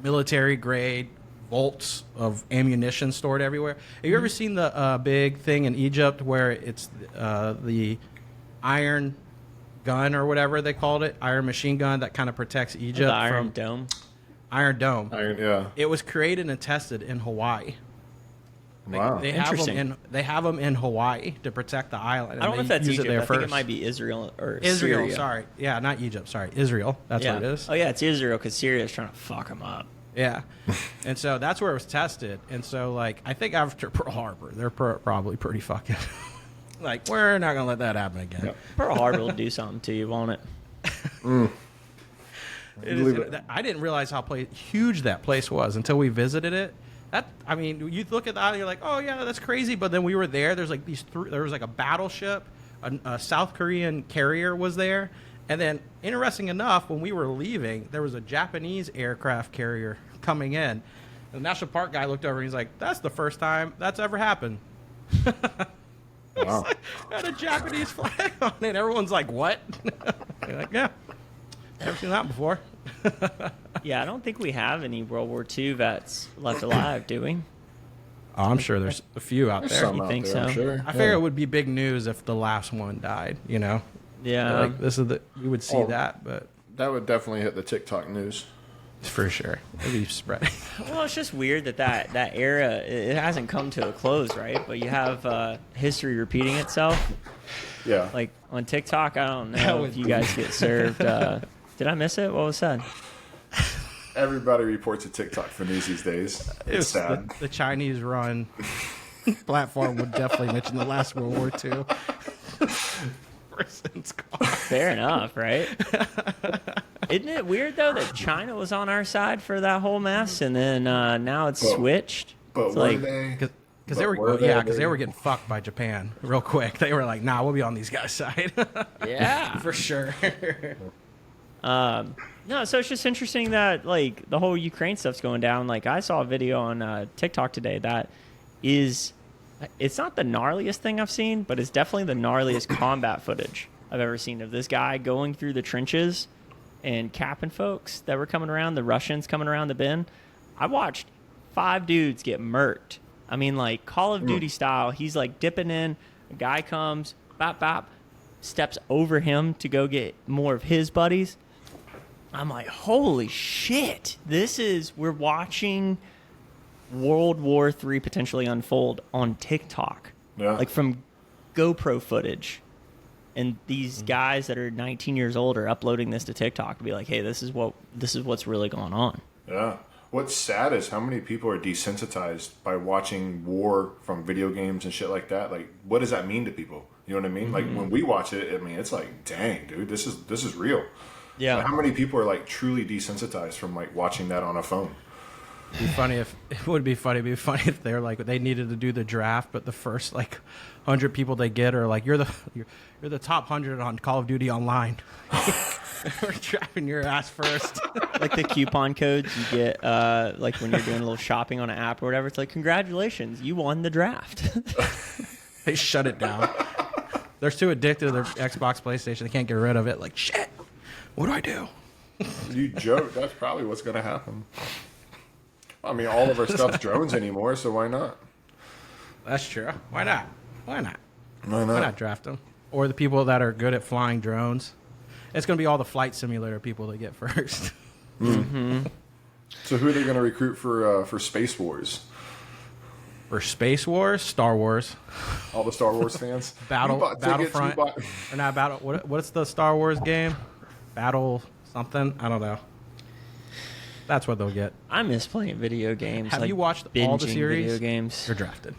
military-grade bolts of ammunition stored everywhere. Have you ever seen the big thing in Egypt where it's the iron gun or whatever they called it, iron machine gun that kind of protects Egypt The Iron from Dome. Iron Dome. yeah. It was created and tested in Hawaii. Wow. They have them in Hawaii to protect the island. I don't know if that's Egypt. I think it might be be Israel or Israel. Syria. Sorry, yeah, not Egypt. Sorry, Israel. That's Yeah. what it is. Oh yeah, it's Israel because Syria's trying to fuck them up. Yeah, and so that's where it was tested. And so, I think after Pearl Harbor, they're probably pretty fucking we're not gonna let that happen again. Yep. Pearl Harbor will do something to you, won't it? I didn't realize how huge that place was until we visited it. You look at the island, you're like, oh yeah, that's crazy. But then we were there. There's there was a battleship, a South Korean carrier was there, and then interesting enough, when we were leaving, there was a Japanese aircraft carrier coming in. The national park guy looked over and he's like, that's the first time that's ever happened. Wow. Had a Japanese flag on it. Everyone's like, what? You're like, yeah, never seen that before. Yeah, I don't think we have any World War II vets left alive, do we? Oh, I'm sure there's a few out there. You think so? Sure. I figure it would be big news if the last one died, you know? Yeah. Like, we would see that, but. That would definitely hit the TikTok news. For sure. It'd be spreading. Well, it's just weird that era, it hasn't come to a close, right? But you have history repeating itself. Yeah. Like on TikTok, I don't know if you guys get served. Did I miss it? What was said? Everybody reports a TikTok for news these days. It's sad. The Chinese run platform would definitely mention the last World War II. Fair enough, right? Isn't it weird, though, that China was on our side for that whole mess, and then now it's switched? But It's were like, they? Because they were getting fucked by Japan real quick. They were like, "Nah, we'll be on these guys' side." yeah. For sure. No, so it's just interesting that, like, the whole Ukraine stuff's going down. Like, I saw a video on TikTok today that is... It's not the gnarliest thing I've seen, but it's definitely the gnarliest combat footage I've ever seen of this guy going through the trenches and capping folks that were coming around, the Russians coming around the bend. I watched 5 dudes get murked. I mean, like, Call of Duty style. He's, like, dipping in. A guy comes, bop, bop, steps over him to go get more of his buddies. I'm like, holy shit. We're watching World War III potentially unfold on TikTok. Yeah. Like from GoPro footage. And these guys that are 19 years old are uploading this to TikTok to be like, hey, this is what's really going on. Yeah. What's sad is how many people are desensitized by watching war from video games and shit like that. Like, what does that mean to people? You know what I mean? Like, when we watch it, I mean, it's like, dang, dude, this is real. Yeah. Like, how many people are like truly desensitized from like watching that on a phone? It would be funny if they're like they needed to do the draft, but the first like 100 people they get are like you're the top 100 on Call of Duty Online. We're drafting your ass first. Like the coupon codes you get, like when you're doing a little shopping on an app or whatever. It's like, congratulations, you won the draft. They shut it down. They're too addicted to their Xbox, PlayStation. They can't get rid of it. Like, shit, what do I do? You joke. That's probably what's going to happen. I mean, all of our stuff's drones anymore, so why not? That's true. Why not? Why not? Why Why not? not draft them? Or the people that are good at flying drones. It's going to be all the flight simulator people that get first. Mm-hmm. So who are they going to recruit for Space Wars? For Space Wars, Star Wars, All the Star Wars fans? Battlefront, or not Battle. What's the Star Wars game? Battle something? I don't know. That's what they'll get. I miss playing video games. Have like you watched all the binging series? video games. You're drafted.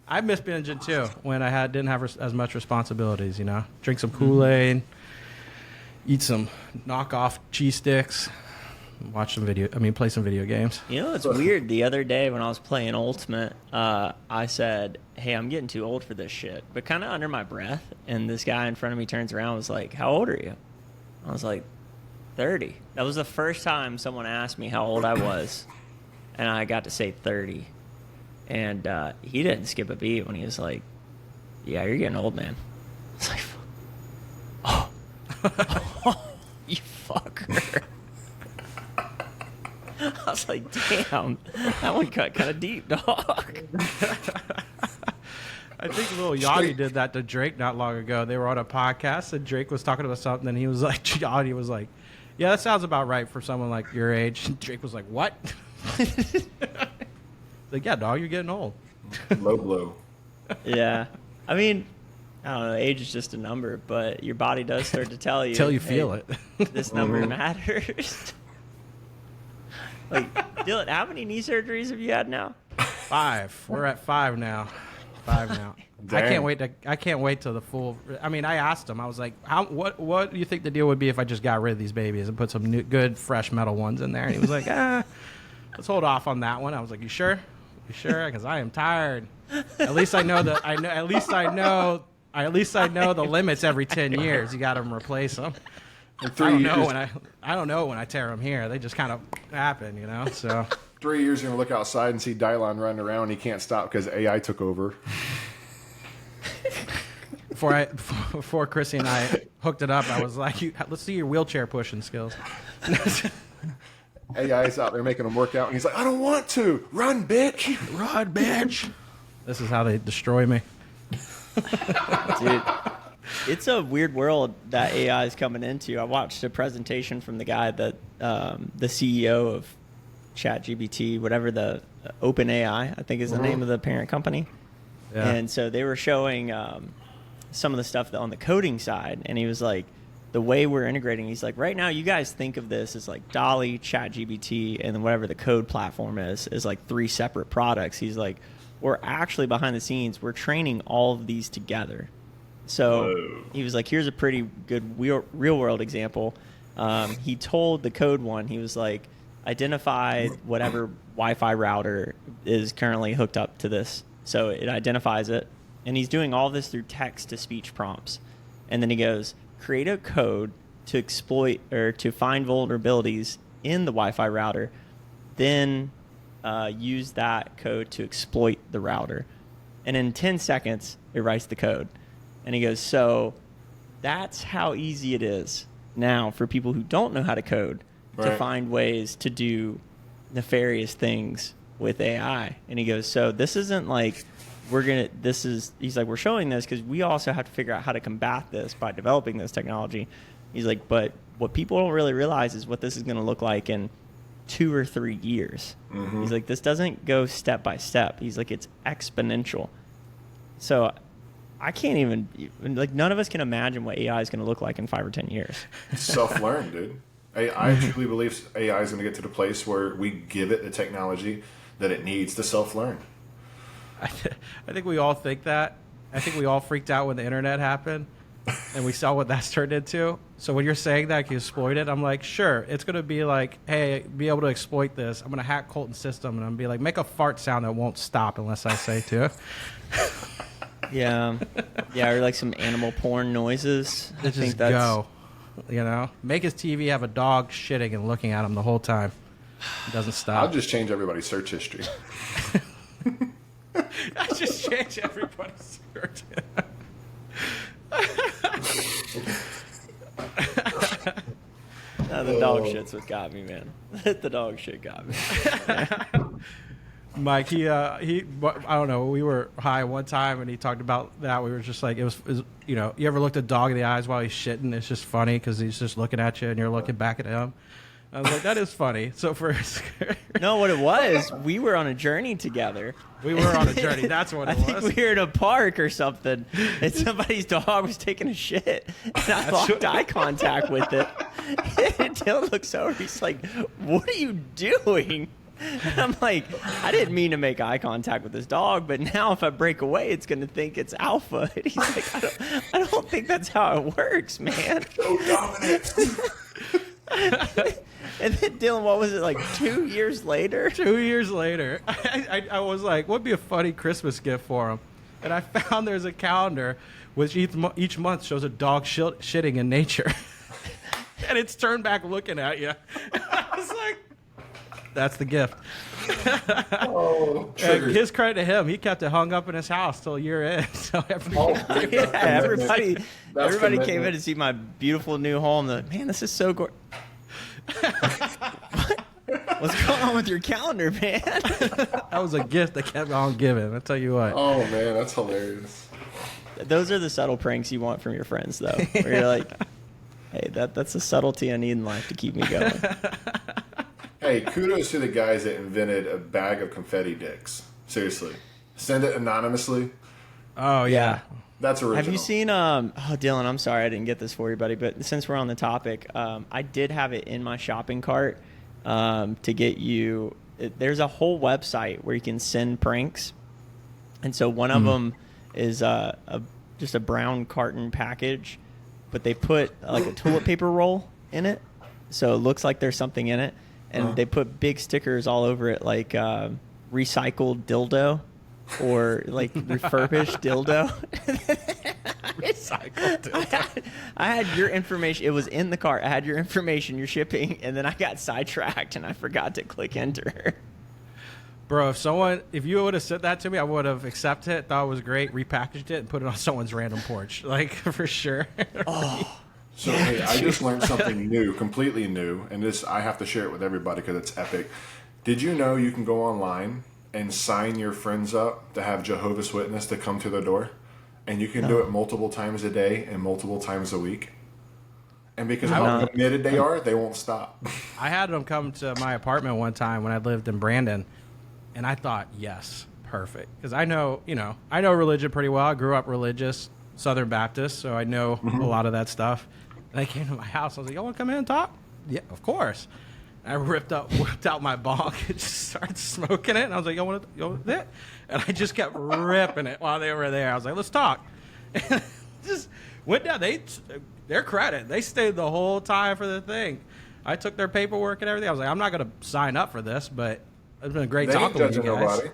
I miss binging too when I didn't have as much responsibilities. You know, drink some Kool-Aid, eat some knockoff cheese sticks, watch some video. I mean, play some video games. You know, it's weird. The other day when I was playing Ultimate, I said, hey, I'm getting too old for this shit. But kind of under my breath. And this guy in front of me turns around and was like, how old are you? I was like, 30. That was the first time someone asked me how old I was. And I got to say 30. And he didn't skip a beat when he was like, yeah, you're getting old, man. I was like, oh, you fucker. I was like, damn, that one cut kind of deep, dog. I think Lil Yachty did that to Drake not long ago. They were on a podcast and Drake was talking about something and he was like, Yachty was like, yeah, that sounds about right for someone like your age. And Drake was like, what? Like, yeah, dog, you're getting old. Low blow. Yeah. I mean, I don't know, age is just a number, but your body does start to tell you. Till you feel it. This number matters. Like, Dylan, how many knee surgeries have you had now? 5. We're at 5 now. 5 now. Dang. I can't wait till the full. I mean, I asked him. I was like, what do you think the deal would be if I just got rid of these babies and put some new, good, fresh metal ones in there? And he was like, let's hold off on that one. I was like, you sure? You sure? Because I am tired. At least I know the. At least I know the limits every 10 years. You got to replace them. In 3 years, I don't know when I tear them here. They just kind of happen, you know. So 3 years, you're gonna look outside and see Dylon running around. He can't stop because AI took over. before Chrissy and I hooked it up, I was like, let's see your wheelchair pushing skills. AI's out there making him work out, and he's like, I don't want to. Run, bitch. Run, bitch. This is how they destroy me. Dude, it's a weird world that AI is coming into. I watched a presentation from the guy that the CEO of ChatGPT, whatever the OpenAI, I think is the name of the parent company. Yeah. And so they were showing some of the stuff on the coding side, and he was like, the way we're integrating, he's like, right now you guys think of this as like DALL-E, ChatGPT, and then whatever the code platform is like 3 separate products. He's like, we're actually behind the scenes, we're training all of these together. So he was like, here's a pretty good real world example. He told the code one, he was like, identify whatever Wi-Fi router is currently hooked up to this. So it identifies it. And he's doing all this through text to speech prompts. And then he goes, create a code to exploit or to find vulnerabilities in the Wi-Fi router, then use that code to exploit the router. And in 10 seconds, it writes the code. And he goes, so that's how easy it is now for people who don't know how to code to find ways to do nefarious things with AI. And he goes, so this isn't like he's like, we're showing this because we also have to figure out how to combat this by developing this technology. He's like, but what people don't really realize is what this is going to look like in 2 or 3 years. Mm-hmm. He's like, this doesn't go step by step. He's like, it's exponential. So I can't even, like, none of us can imagine what AI is going to look like in 5 or 10 years. Self-learn, dude. I truly believe AI is going to get to the place where we give it the technology that it needs to self-learn. I think we all think that. I think we all freaked out when the internet happened, and we saw what that's turned into. So when you're saying that I can exploit it, I'm like, sure, it's going to be like, hey, be able to exploit this. I'm going to hack Colton's system, and I'm going to be like, make a fart sound that won't stop unless I say to. Yeah, or like some animal porn noises. Just go, you know? Make his TV have a dog shitting and looking at him the whole time. It doesn't stop. I'll just change everybody's search history. I just change everybody's search. The dog shit's what got me, man. The dog shit got me. Mike, he, I don't know. We were high one time, and he talked about that. We were just like, it was, you know, you ever looked a dog in the eyes while he's shitting? It's just funny because he's just looking at you, and you're looking back at him. I was like, that is funny. So for no, what it was, we were on a journey together. We were on a journey. That's what it was. I think we were in a park or something, and somebody's dog was taking a shit, and I locked eye contact with it. And Dylan looks over. He's like, "What are you doing?" And I'm like, "I didn't mean to make eye contact with this dog, but now if I break away, it's going to think it's alpha." And he's like, "I don't think that's how it works, man." So dominant. And then Dylan, what was it, like 2 years later? 2 years later, I was like, what'd be a funny Christmas gift for him? And I found there's a calendar which each month shows a dog shitting in nature. And it's turned back looking at you. And I was like, that's the gift. Oh, his credit to him, he kept it hung up in his house till year end. So everybody came in to see my beautiful new home. Man, this is so gorgeous. What's going on with your calendar, man? That was a gift that kept on giving. I'll tell you what. Oh man, that's hilarious. Those are the subtle pranks you want from your friends, though. Where you're like, hey, that's a subtlety I need in life to keep me going. Hey, kudos to the guys that invented a bag of confetti dicks. Seriously. Send it anonymously. Oh, yeah. That's original. Have you seen, Dylan, I'm sorry I didn't get this for you, buddy, but since we're on the topic, I did have it in my shopping cart to get you. There's a whole website where you can send pranks. And so one of them is just a brown carton package, but they put like a toilet paper roll in it. So it looks like there's something in it. And they put big stickers all over it, like recycled dildo or like refurbished dildo. Recycled dildo. I had your information. It was in the cart. I had your information, your shipping, and then I got sidetracked and I forgot to click enter. Bro, if you would have said that to me, I would have accepted it, thought it was great, repackaged it, and put it on someone's random porch. Like, for sure. Oh. So, hey, I just learned something new, completely new, and I have to share it with everybody because it's epic. Did you know you can go online and sign your friends up to have Jehovah's Witness to come to their door? And you can do it multiple times a day and multiple times a week. And because of how committed they are, they won't stop. I had them come to my apartment one time when I lived in Brandon, and I thought, yes, perfect. Because I know religion pretty well. I grew up religious, Southern Baptist, so I know a lot of that stuff. And they came to my house. I was like, y'all want to come in and talk? Yeah, of course. I whipped out my bong and just started smoking it. And I was like, y'all want that? And I just kept ripping it while they were there. I was like, let's talk. And just went down. Their credit. They stayed the whole time for the thing. I took their paperwork and everything. I was like, I'm not going to sign up for this, but it's been a great talking with you guys. Nobody.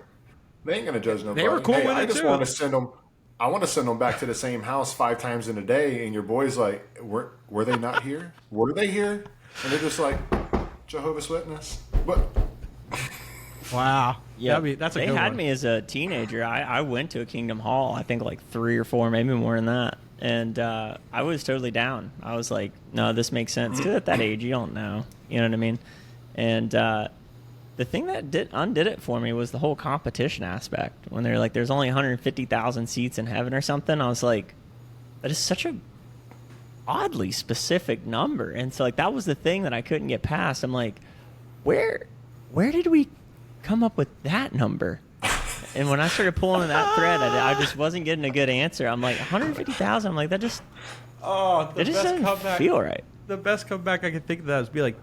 They ain't going to judge nobody. They were cool with it, I just too. want to send them. I want to send them back to the same house 5 times in a day, and your boy's like, were they not here? Were they here? And they're just like, Jehovah's Witness. What? Wow. Yeah, that's a they good had one. me as a teenager. I went to a Kingdom Hall, I think like 3 or 4, maybe more than that. And I was totally down. I was like, no, this makes sense. Because at that age, you don't know. You know what I mean? And the thing that undid it for me was the whole competition aspect. When they're like, there's only 150,000 seats in heaven or something. I was like, that is such a oddly specific number. And so like that was the thing that I couldn't get past. I'm like, where did we come up with that number? And when I started pulling that thread, I just wasn't getting a good answer. I'm like, 150,000. I'm like, that just doesn't feel right. The best comeback I could think of that is be like,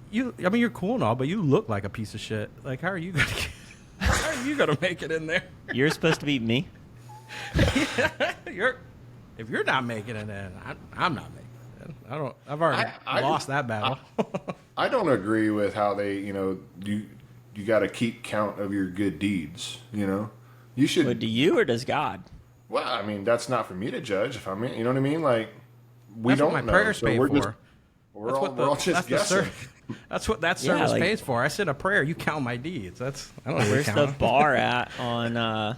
you're cool and all, but you look like a piece of shit. Like, how are you gonna make it in there? You're supposed to be me. If you're not making it in, I'm not making it in. I've already lost that battle. I don't agree with how they, you got to keep count of your good deeds. You should. But do you or does God? Well, I mean, that's not for me to judge. If you know what I mean. Like, we that's don't what my know. prayers So pay we're for. just, we're all just guessing. That's what that service pays for. I said a prayer. You count my deeds. I don't know. Where's the bar at on?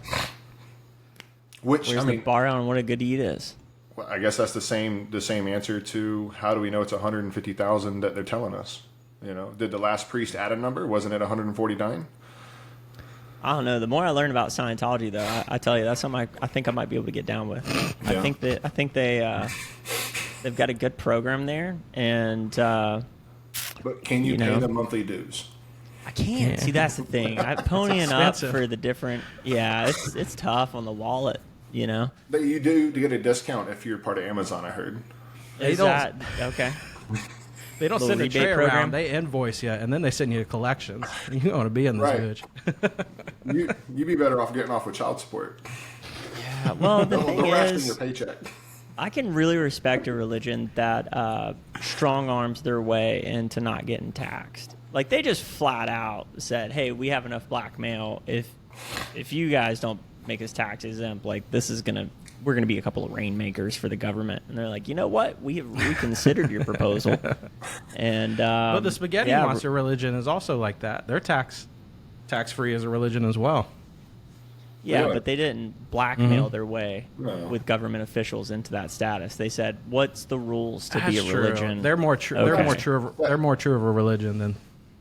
Where's the bar on what a good deed is? Well, I guess that's the same answer to how do we know it's 150,000 that they're telling us? Did the last priest add a number? Wasn't it 149? I don't know. The more I learn about Scientology, though, I tell you, that's something I think I might be able to get down with. Yeah. I think they've got a good program there, and but can you pay the monthly dues? I can't. Yeah. See, that's the thing. I'm ponying up for the different. Yeah, it's tough on the wallet. But you do get a discount if you're part of Amazon. I heard. Is that okay? They don't send a tray around. They invoice you, and then they send you to collections. You don't want to be in this bitch. You'd be better off getting off with child support. Yeah. Well, the thing is, your paycheck. I can really respect a religion that strong arms their way into not getting taxed. Like they just flat out said, "Hey, we have enough blackmail. If you guys don't make us tax exempt, like we're gonna be a couple of rainmakers for the government." And they're like, you know what? We have reconsidered your proposal. And but the spaghetti monster religion is also like that. They're tax free as a religion as well. Yeah, really? But they didn't blackmail their way with government officials into that status. They said, "What's the rules to be a religion?" True. They're more true. Okay. They're more true of a religion than.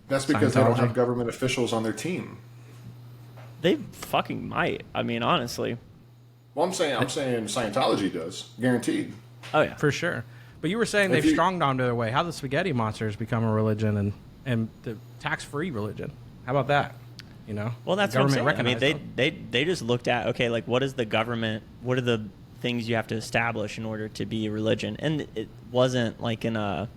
That's because they don't have government officials on their team. They fucking might. I mean, honestly. Well, I'm saying Scientology does, guaranteed. Oh yeah, for sure. But you were saying they've stronged armed their way. How the spaghetti monsters become a religion and the tax-free religion? How about that? Well, that's what I'm saying. I mean, they just looked at, okay, like what is the government? What are the things you have to establish in order to be a religion? And it wasn't like it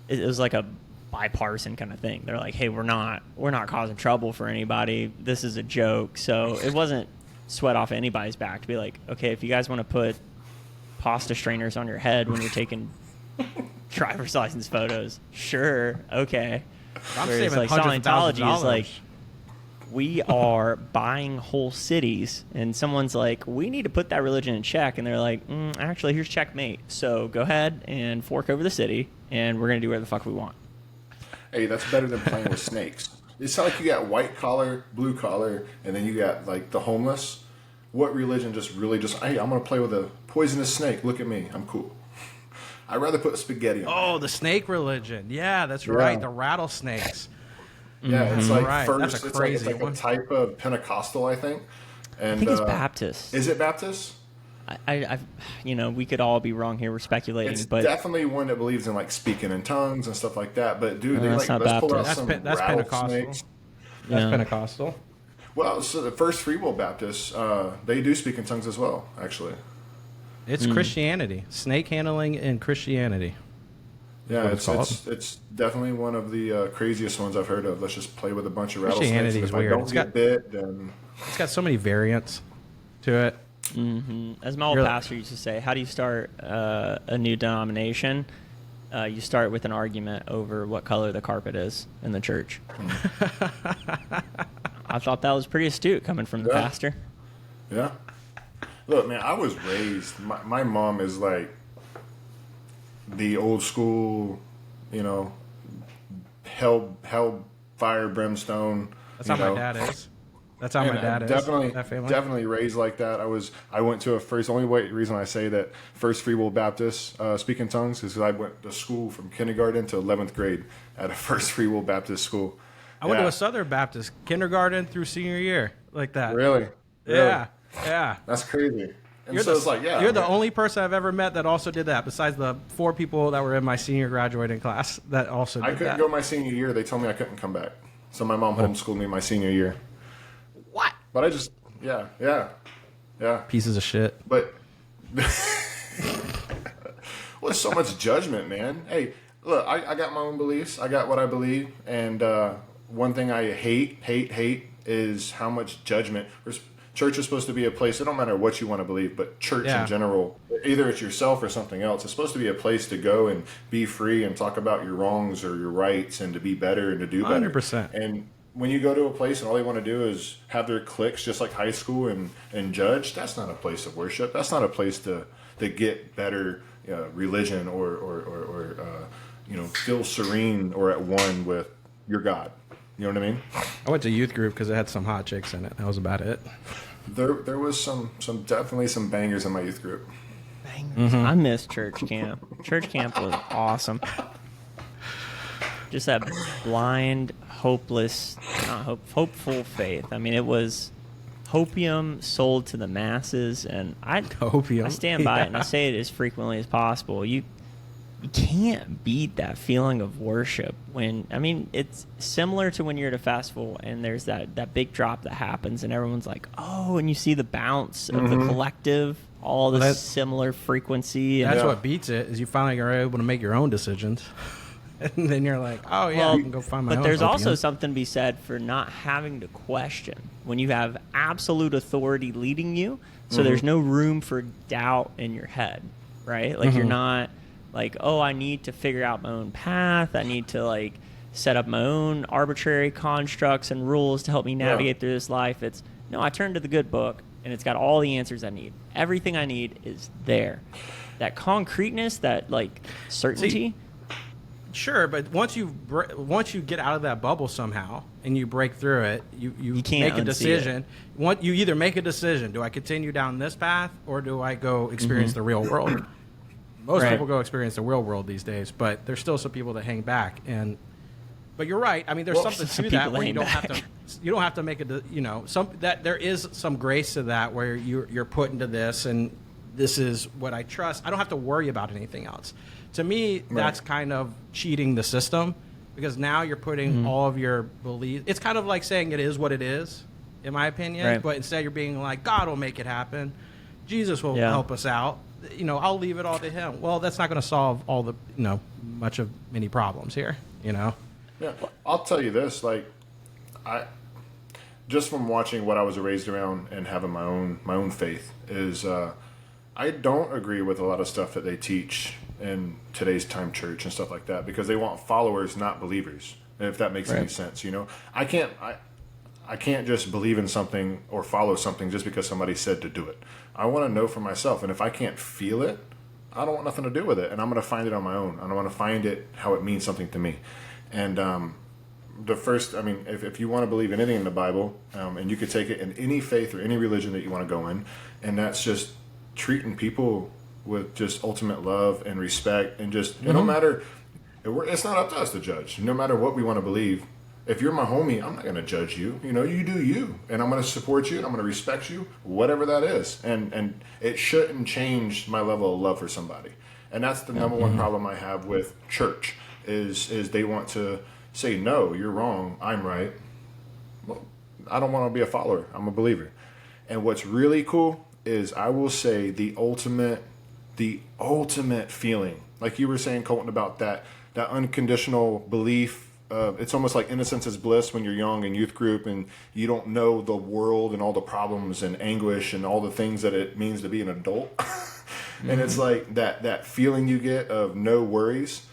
was like a bipartisan kind of thing. They're like, hey, we're not causing trouble for anybody. This is a joke. So it wasn't sweat off anybody's back to be like, okay, if you guys want to put pasta strainers on your head when you're taking driver's license photos, sure, okay. Whereas like Scientology is like, we are buying whole cities, and someone's like, we need to put that religion in check, and they're like, actually, here's checkmate. So go ahead and fork over the city, and we're gonna do whatever the fuck we want. Hey, that's better than playing with snakes. It's not like you got white collar, blue collar, and then you got like the homeless. What religion just, hey, I'm going to play with a poisonous snake. Look at me. I'm cool. I'd rather put spaghetti on. Oh, the snake religion. Yeah, that's right. The rattlesnakes. Yeah, it's like Right. first, That's a it's crazy like one. a type of Pentecostal, I think. And, I think it's Baptist. Is it Baptist? I we could all be wrong here. We're speculating, It's but definitely one that believes in like speaking in tongues and stuff like that. But dude, they that's like not let's pull out Baptist. some That's Pentecostal. rattlesnakes. That's Pentecostal. Well, so the First Free Will Baptists, they do speak in tongues as well, actually. It's Christianity. Snake handling in Christianity. Yeah, what it's definitely one of the craziest ones I've heard of. Let's just play with a bunch of rattlesnakes. Christianity And is if I weird. don't It's get bit, then It's got so many variants to it. as my old pastor used to say, how do you start a new denomination? You start with an argument over what color the carpet is in the church. I thought that was pretty astute coming from the pastor. yeah. Look, man, I was raised. My mom is like the old school, hell, fire, brimstone. That's how my dad is. That's how my dad is. That family. Definitely raised like that. I went to reason I say that First Free Will Baptist speak in tongues is because I went to school from kindergarten to 11th grade at a First Free Will Baptist school. I went to a Southern Baptist kindergarten through senior year, like that. Really? Yeah. That's crazy. And You're so it's like, you're the only person I've ever met that also did that, besides the 4 people that were in my senior graduating class that also did that. I couldn't go my senior year. They told me I couldn't come back. So my mom homeschooled me my senior year. What? But I just, yeah. Pieces of shit. But, well, so much judgment, man. Hey, look, I got my own beliefs. I got what I believe. And one thing I hate is how much judgment. Church is supposed to be a place, it don't matter what you want to believe, but church in general, either it's yourself or something else, it's supposed to be a place to go and be free and talk about your wrongs or your rights and to be better and to do better. 100%. And when you go to a place and all they want to do is have their cliques just like high school and judge, that's not a place of worship. That's not a place to get better religion or feel serene or at one with your God. You know what I mean? I went to youth group because it had some hot chicks in it. That was about it. There was some definitely some bangers in my youth group. Bangers. I miss church camp. Church camp was awesome. Just that blind, hopeless, hopeful faith. I mean, it was hopium sold to the masses, and I stand by it, and I say it as frequently as possible. You can't beat that feeling of worship it's similar to when you're at a festival and there's that big drop that happens and everyone's like, oh, and you see the bounce of the collective, all the similar frequency. That's what beats it, is you finally are able to make your own decisions. And then you're like, oh, yeah, I can go find my own. But there's opium. also something to be said for not having to question when you have absolute authority leading you. So there's no room for doubt in your head, right? Like you're not like, oh, I need to figure out my own path. I need to set up my own arbitrary constructs and rules to help me navigate through this life. It's no, I turn to the good book and it's got all the answers I need. Everything I need is there. That concreteness, that certainty. Sure, but once you get out of that bubble somehow and you break through it, you can't make a decision. You either make a decision: do I continue down this path or do I go experience the real world? Most people go experience the real world these days, but there's still some people that hang back. But you're right. I mean, there's something to that where you don't have to make there is some grace to that where you're put into this, and this is what I trust. I don't have to worry about anything else. To me, that's kind of cheating the system, because now you're putting all of your beliefs. It's kind of like saying it is what it is, in my opinion. Right. But instead, you're being like, God will make it happen. Jesus will help us out. I'll leave it all to him. Well, that's not going to solve all the many problems here. Yeah, I'll tell you this. I just from watching what I was raised around and having my own faith is I don't agree with a lot of stuff that they teach in today's time church and stuff like that, because they want followers, not believers. If that makes any sense, I can't just believe in something or follow something just because somebody said to do it. I want to know for myself, and if I can't feel it, I don't want nothing to do with it, and I'm going to find it on my own. I want to find it how it means something to me. And the first, I mean, if you want to believe anything in the Bible, and you could take it in any faith or any religion that you want to go in, and that's just treating people with just ultimate love and respect, and just, it don't matter, it's not up to us to judge. No matter what we want to believe, if you're my homie, I'm not going to judge you. You know, you do you, and I'm going to support you, and I'm going to respect you, whatever that is. And it shouldn't change my level of love for somebody. And that's the number one problem I have with church is they want to say, no, you're wrong, I'm right. Well, I don't want to be a follower. I'm a believer. And what's really cool is I will say the ultimate feeling, like you were saying, Colton, about that unconditional belief. It's almost like innocence is bliss when you're young in youth group and you don't know the world and all the problems and anguish and all the things that it means to be an adult. And it's like that feeling you get of no worries.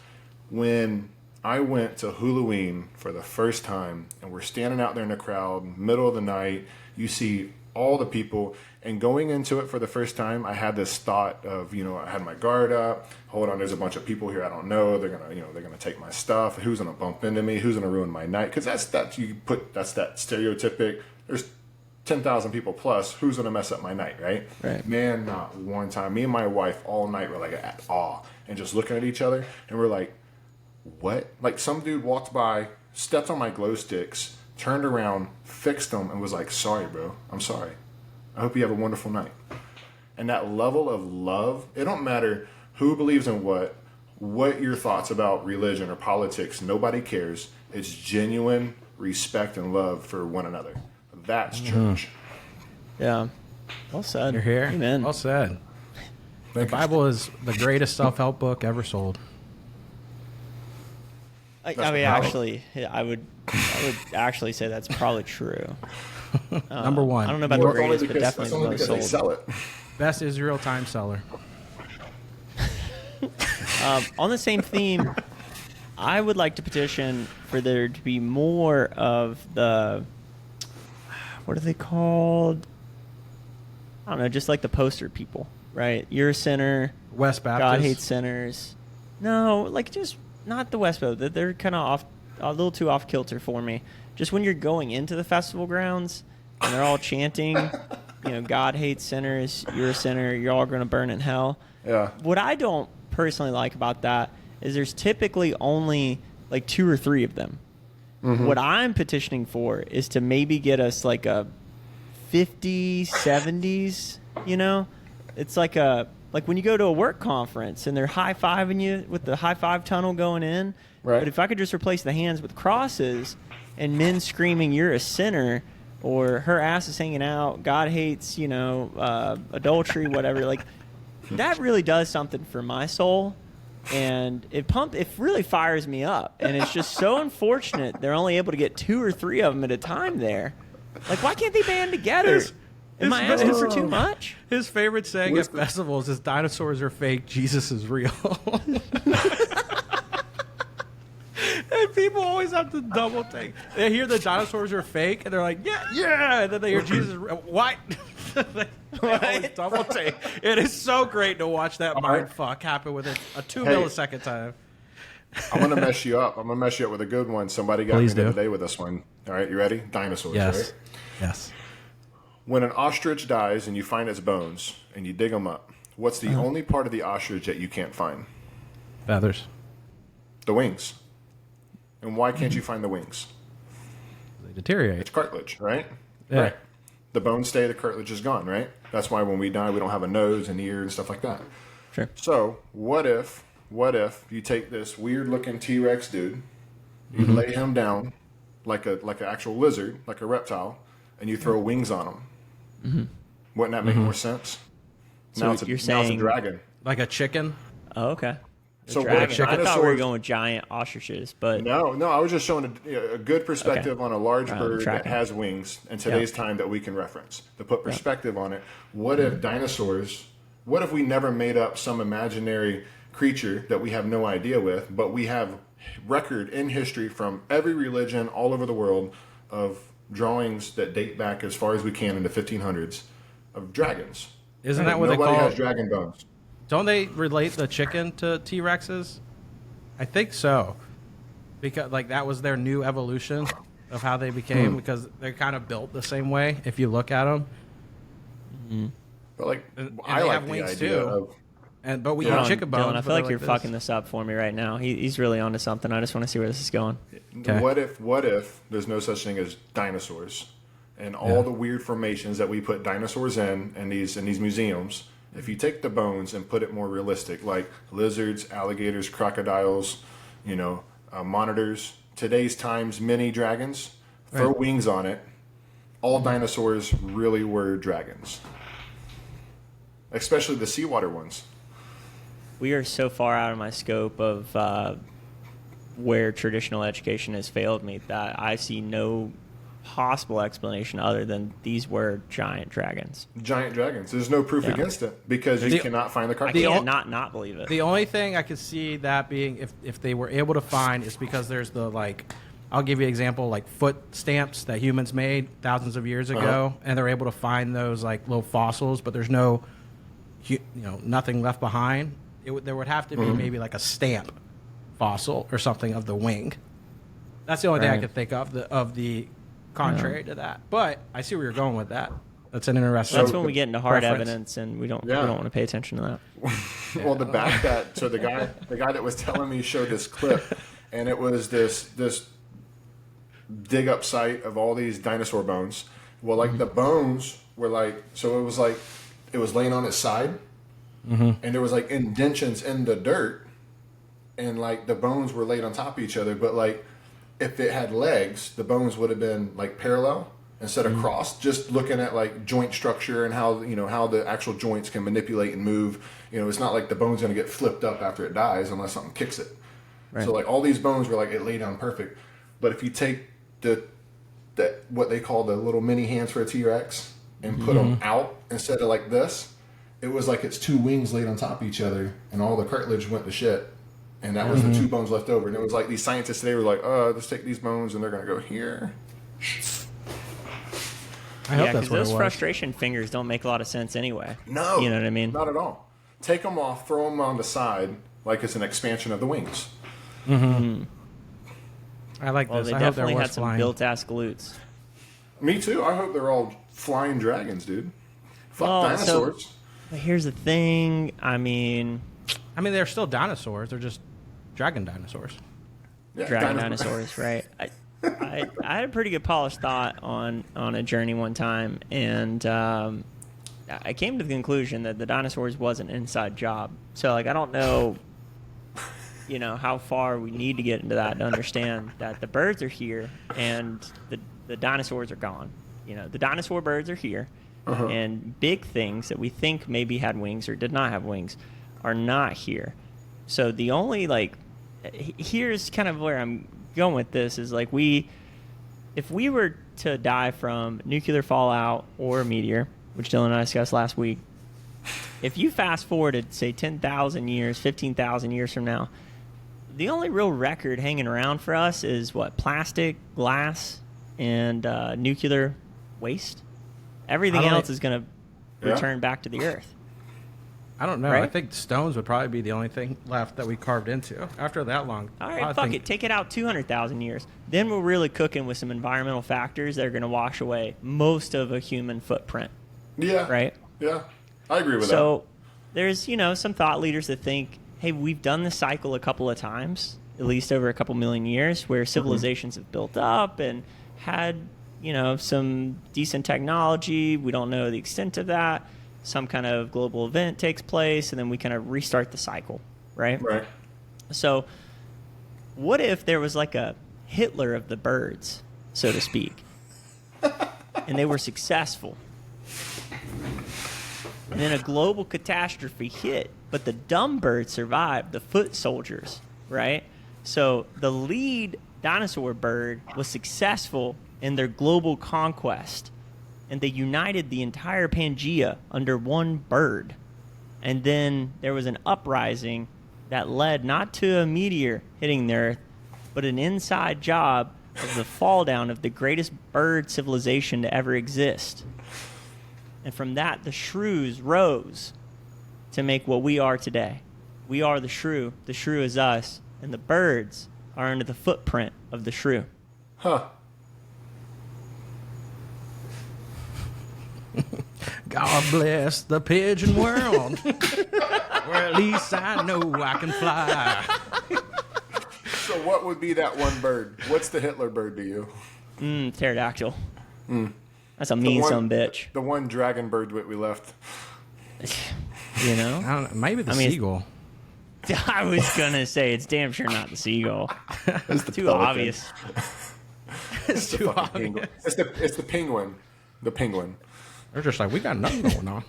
When I went to Halloween for the first time and we're standing out there in the crowd, middle of the night, you see all the people, and going into it for the first time, I had this thought of, I had my guard up. Hold on, there's a bunch of people here I don't know. They're gonna take my stuff. Who's gonna bump into me? Who's gonna ruin my night? Because that's that stereotypic. There's 10,000 people plus. Who's gonna mess up my night, right? Right. Man, not one time. Me and my wife all night were like at awe and just looking at each other, and we're like, what? Like some dude walked by, stepped on my glow sticks, turned around, fixed them, and was like, sorry, bro. I'm sorry. I hope you have a wonderful night. And that level of love, it don't matter who believes in what your thoughts about religion or politics, nobody cares. It's genuine respect and love for one another. That's church. Yeah. Well said. You're here. Amen. Well said. The Thank you. Bible is the greatest self-help book ever sold. I would actually say that's probably true. Number one. I don't know about the greatest, but definitely the most they sold. sell it. Best Israel time seller. On the same theme, I would like to petition for there to be more of the, what are they called? I don't know, just like the poster people, right? You're a sinner. West Baptist. God hates sinners. No, like just not the West Baptist. They're kind of a little too off kilter for me. Just when you're going into the festival grounds and they're all chanting, God hates sinners, you're a sinner, you're all going to burn in hell. Yeah. What I don't personally like about that is there's typically only like 2 or 3 of them. Mm-hmm. What I'm petitioning for is to maybe get us like a 50s, 70s, It's like when you go to a work conference and they're high-fiving you with the high-five tunnel going in. Right. But if I could just replace the hands with crosses and men screaming, you're a sinner, or her ass is hanging out, God hates, adultery, whatever, like that really does something for my soul. And it really fires me up. And it's just so unfortunate they're only able to get 2 or 3 of them at a time there. Like, why can't they band together? Am I asking for too much? His favorite saying at festivals is dinosaurs are fake, Jesus is real. And people always have to double take. They hear the dinosaurs are fake, and they're like, yeah. And then they hear Jesus is real. What? They always double take. It is so great to watch that mind fuck happen within a 2 millisecond time. I'm going to mess you up. I'm going to mess you up with a good one. Somebody got me the other day with this one. All right, you ready? Dinosaurs, right? Yes. When an ostrich dies and you find its bones and you dig them up, what's the only part of the ostrich that you can't find? Feathers. The wings. And why can't you find the wings? They deteriorate. It's cartilage, right? Yeah. Right. The bones stay, the cartilage is gone, right? That's why when we die, we don't have a nose and ear and stuff like that. Sure. So what if you take this weird-looking T-Rex dude, you lay him down like an actual lizard, like a reptile, and you throw wings on him? Mm-hmm. Wouldn't that make more sense? So now it's a dragon. Like a chicken? Oh, okay. So I what thought we were going with giant ostriches, but no, I was just showing a good perspective on a large bird that has wings in today's time that we can reference. To put perspective on it, what if dinosaurs, what if we never made up some imaginary creature that we have no idea with, but we have record in history from every religion all over the world of drawings that date back as far as we can in the 1500s of dragons. Isn't that what they call Nobody has dragon bones. Don't they relate the chicken to T-Rexes? I think so. because like that was their new evolution of how they became because they're kind of built the same way if you look at them. Mm-hmm. But like, And I they like have the wings idea too. of But we Hold eat on, chicken bones. Dylan, I but feel like they're you're fucking this up for me right now. He's really onto something. I just want to see where this is going. Okay. what if there's no such thing as dinosaurs, and all the weird formations that we put dinosaurs in these museums. If you take the bones and put it more realistic, like lizards, alligators, crocodiles, monitors, today's times mini dragons, throw wings on it. All dinosaurs really were dragons, especially the seawater ones. We are so far out of my scope of where traditional education has failed me that I see no possible explanation other than these were giant dragons. Giant dragons. There's no proof against it because you cannot find the I cartoon. can't not believe it. The only thing I could see that being if they were able to find is because there's the I'll give you an example like foot stamps that humans made thousands of years ago, and they're able to find those like little fossils, but there's no nothing left behind. There would have to be maybe like a stamp fossil or something of the wing. That's the only thing I could think of the contrary to that. But I see where you're going with that. That's an interesting. That's when we get into hard preference. evidence, and we don't want to pay attention to that. Well, the guy that was telling me showed this clip, and it was this dig up site of all these dinosaur bones. Well, like the bones were it was laying on its side, and there was like indentions in the dirt, and like the bones were laid on top of each other. But like if it had legs, the bones would have been like parallel instead of crossed. Just looking at like joint structure and how the actual joints can manipulate and move. It's not like the bone's going to get flipped up after it dies unless something kicks it. Right. So like all these bones were like it laid down perfect. But if you take what they call the little mini hands for a T-Rex and put them out instead of like this, it was like it's two wings laid on top of each other, and all the cartilage went to shit. And that was the two bones left over. And it was like these scientists today were like, let's take these bones and they're going to go here. I hope that's because what those it was. frustration fingers don't make a lot of sense anyway. No. You know what I mean? Not at all. Take them off, throw them on the side like it's an expansion of the wings. I like Well, this. they I hope there definitely was had some flying. built-ass glutes. Me too. I hope they're all flying dragons, dude. Fuck Well, dinosaurs. But here's the thing. I mean, they're still dinosaurs. They're just dragon dinosaurs. Yeah, dragon dinosaurs, right? I had a pretty good polished thought on a journey one time, and I came to the conclusion that the dinosaurs was an inside job. So, like, I don't know, how far we need to get into that to understand that the birds are here and the dinosaurs are gone. The dinosaur birds are here, and big things that we think maybe had wings or did not have wings are not here. So the only, here's kind of where I'm going with this is, if we were to die from nuclear fallout or a meteor, which Dylan and I discussed last week, if you fast forwarded, say, 10,000 years, 15,000 years from now, the only real record hanging around for us is what? Plastic, glass, and nuclear waste. Everything else is going to return back to the earth. I don't know. Right? I think stones would probably be the only thing left that we carved into after that long. All right, fuck it. Take it out 200,000 years. Then we're really cooking with some environmental factors that are going to wash away most of a human footprint. Yeah. Right? Yeah. I agree with that. So there's, some thought leaders that think, hey, we've done this cycle a couple of times, at least over a couple million years, where civilizations have built up and had, some decent technology. We don't know the extent of that. Some kind of global event takes place, and then we kind of restart the cycle, right? Right. So what if there was like a Hitler of the birds, so to speak, and they were successful? And then a global catastrophe hit, but the dumb birds survived, the foot soldiers, right? So the lead dinosaur bird was successful in their global conquest, and they united the entire Pangea under one bird. And then there was an uprising that led not to a meteor hitting the Earth, but an inside job of the fall down of the greatest bird civilization to ever exist. And from that, the shrews rose to make what we are today. We are the shrew. The shrew is us. And the birds are under the footprint of the shrew. Huh. God bless the pigeon world, where at least I know I can fly. So what would be that one bird? What's the Hitler bird to you? Pterodactyl. That's a mean son of a bitch. The one dragon bird that we left. You know? I don't know, maybe the seagull. I was gonna say it's damn sure not the seagull. It's Too obvious. It's too obvious. It's the penguin. The penguin. They're just like, we got nothing going on.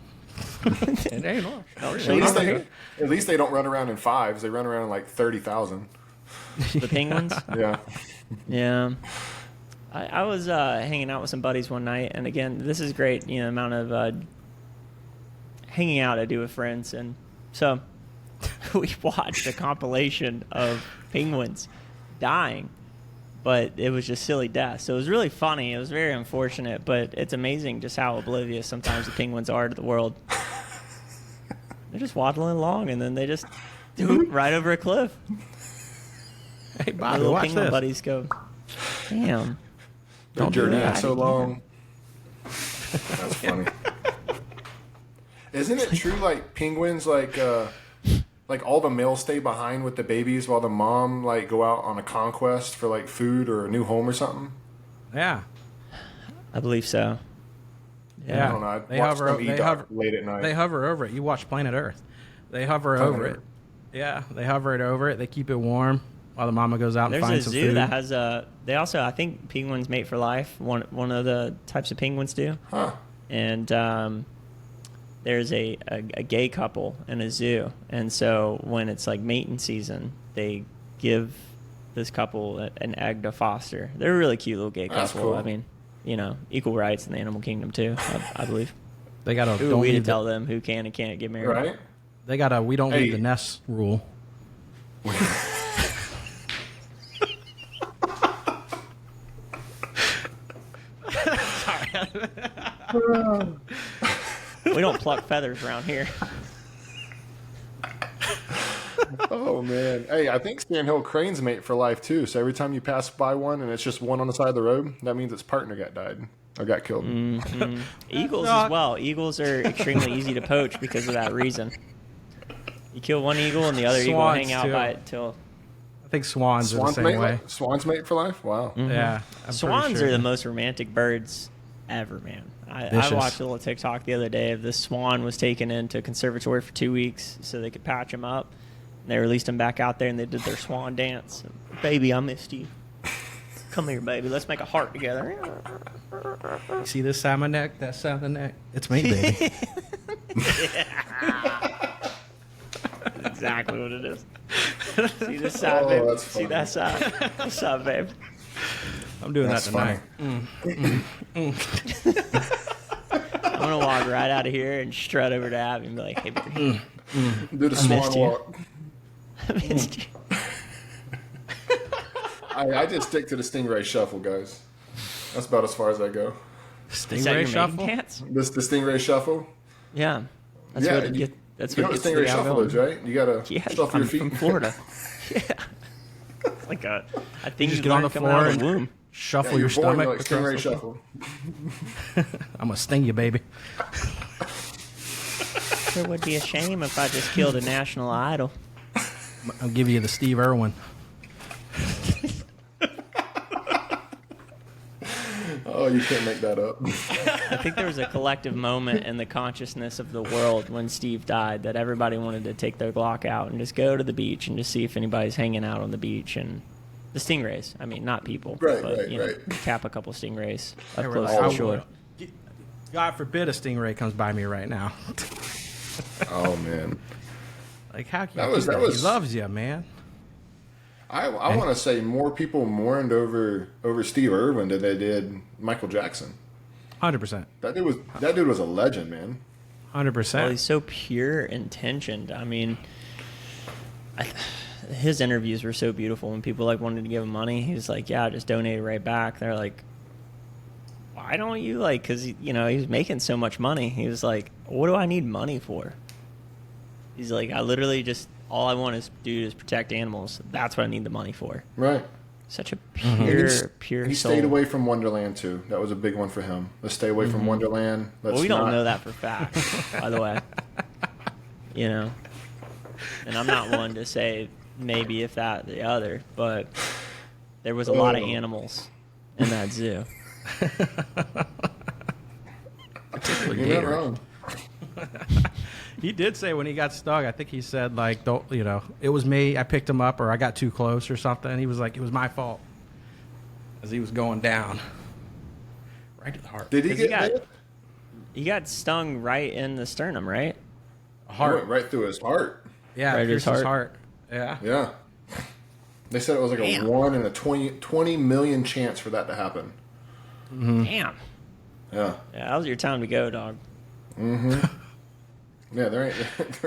It ain't ours. At least they don't run around in fives. They run around in like 30,000. The penguins? Yeah. Yeah. I was hanging out with some buddies one night, and again, this is great, you know, amount of hanging out I do with friends, and so we watched a compilation of penguins dying, but it was just silly death. So it was really funny. It was very unfortunate, but it's amazing just how oblivious sometimes the penguins are to the world. They're just waddling along, and then they just right over a cliff. Hey, My Bobby, little watch penguin this. buddies go, damn. Don't do journey that. so long. That's funny. Isn't it true, like, penguins, like all the males stay behind with the babies while the mom, like, go out on a conquest for, like, food or a new home or something? Yeah. I believe so. Yeah. I don't know. I They watch hover, them eat they hover late at night. They hover over it. You watch Planet Earth. They hover over it. Yeah, they hover it over it. They keep it warm while the mama goes out and There's finds a some zoo food. that has a. They also, I think, penguins mate for life. One of the types of penguins do. Huh. And there's a gay couple in a zoo, and so when it's like mating season, they give this couple an egg to foster. They're a really cute little gay That's couple. cool. I mean, you know, equal rights in the animal kingdom too. I believe. They got a Who are don't we to leave tell them who can and can't get married? Right? They got a we don't Hey. leave the nest rule. We don't pluck feathers around here. Oh, man. Hey, I think sandhill cranes mate for life, too. So every time you pass by one and it's just one on the side of the road, that means its partner died or got killed. Eagles as well. Eagles are extremely easy to poach because of that reason. You kill one eagle and the other eagle will Swans, hang out too. by it till. I think swans are the same way. Swans mate for life? Wow. Yeah, I'm pretty Swans sure. are the most romantic birds ever, man. I Vicious. watched a little TikTok the other day of this swan was taken into conservatory for 2 weeks so they could patch him up. And they released him back out there and they did their swan dance. Baby, I missed you. Come here, baby. Let's make a heart together. You see this side of my neck? That side of the neck? It's me, baby. Exactly what it is. See this side, Oh, baby. that's See funny. that side. This side, babe. I'm doing That's that tonight. I'm gonna walk right out of here and strut over to Abby and be like, "Hey, baby, Do the swan missed you. walk. I missed you." I just stick to the stingray shuffle, guys. That's about as far as I go. Is that Stingray your mating shuffle? dance? The stingray shuffle? Yeah, that's Yeah, what it you- get. That's You know what what gets the stingray gal shuffle going. is, right? You gotta Yeah, shuffle your I'm feet. from Florida. Yeah, it's like a thing just you get on learn the coming floor out of and the womb. shuffle Yeah, your you're born, stomach. you're like stingray across the- shuffle. I'm gonna sting you, baby. It would be a shame if I just killed a national idol. I'll give you the Steve Irwin. Oh, you can't make that up. I think there was a collective moment in the consciousness of the world when Steve died that everybody wanted to take their Glock out and just go to the beach and just see if anybody's hanging out on the beach. And the stingrays, I mean, not people, Right, but right, you know, right. cap a couple stingrays up They were close like, to I the shore. would- God forbid a stingray comes by me right now. Oh, man. Like, how can That you was- do that that? was- He loves you, man. I want to say more people mourned over Steve Irwin than they did Michael Jackson. 100%. That dude was a legend, man. 100%. Well, he's so pure intentioned. I mean, his interviews were so beautiful. When people like wanted to give him money, he was like, "Yeah, just donate it right back." They're like, "Why don't you like?" Because he was making so much money. He was like, "What do I need money for?" He's like, "I literally just all I want to do is protect animals. That's what I need the money for. Right. Such a pure He soul. stayed away from Wonderland, too. That was a big one for him. Let's stay away from Wonderland. Well, we don't know that for fact, by the way. You know? And I'm not one to say maybe if that, the other, but there was a lot of animals in that zoo. You're not wrong. He did say when he got stung, I think he said, like, don't, you know, it was me. I picked him up or I got too close or something. And he was like, it was my fault. As he was going down. Right to the heart. Did he get bit? He got stung right in the sternum, right? Heart. Went right through his heart. Yeah, right pierced his heart. Yeah. Yeah. They said it was like a 1 in a 20 million chance for that to happen. Damn. Yeah. Yeah, that was your time to go, dog. Yeah, there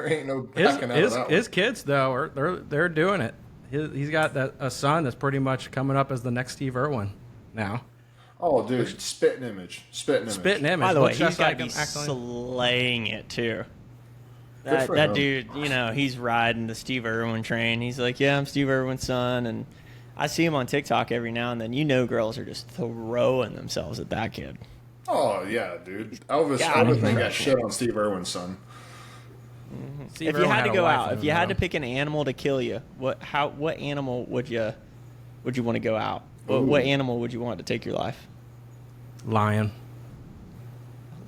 ain't no backing out of that his kids though they're doing it. He's got a son that's pretty much coming up as the next Steve Irwin now. Oh, dude, spitting image. By the way, he's got to be slaying it too. That dude, you know, he's riding the Steve Irwin train. He's like, yeah, I'm Steve Irwin's son, and I see him on TikTok every now and then. You know, girls are just throwing themselves at that kid. Oh yeah, dude. Elvis got shit on Steve Irwin's son. Steve If Irwin you had to go out, if you had though. to pick an animal to kill you, what animal would you want to go out? What animal would you want to take your life? Lion.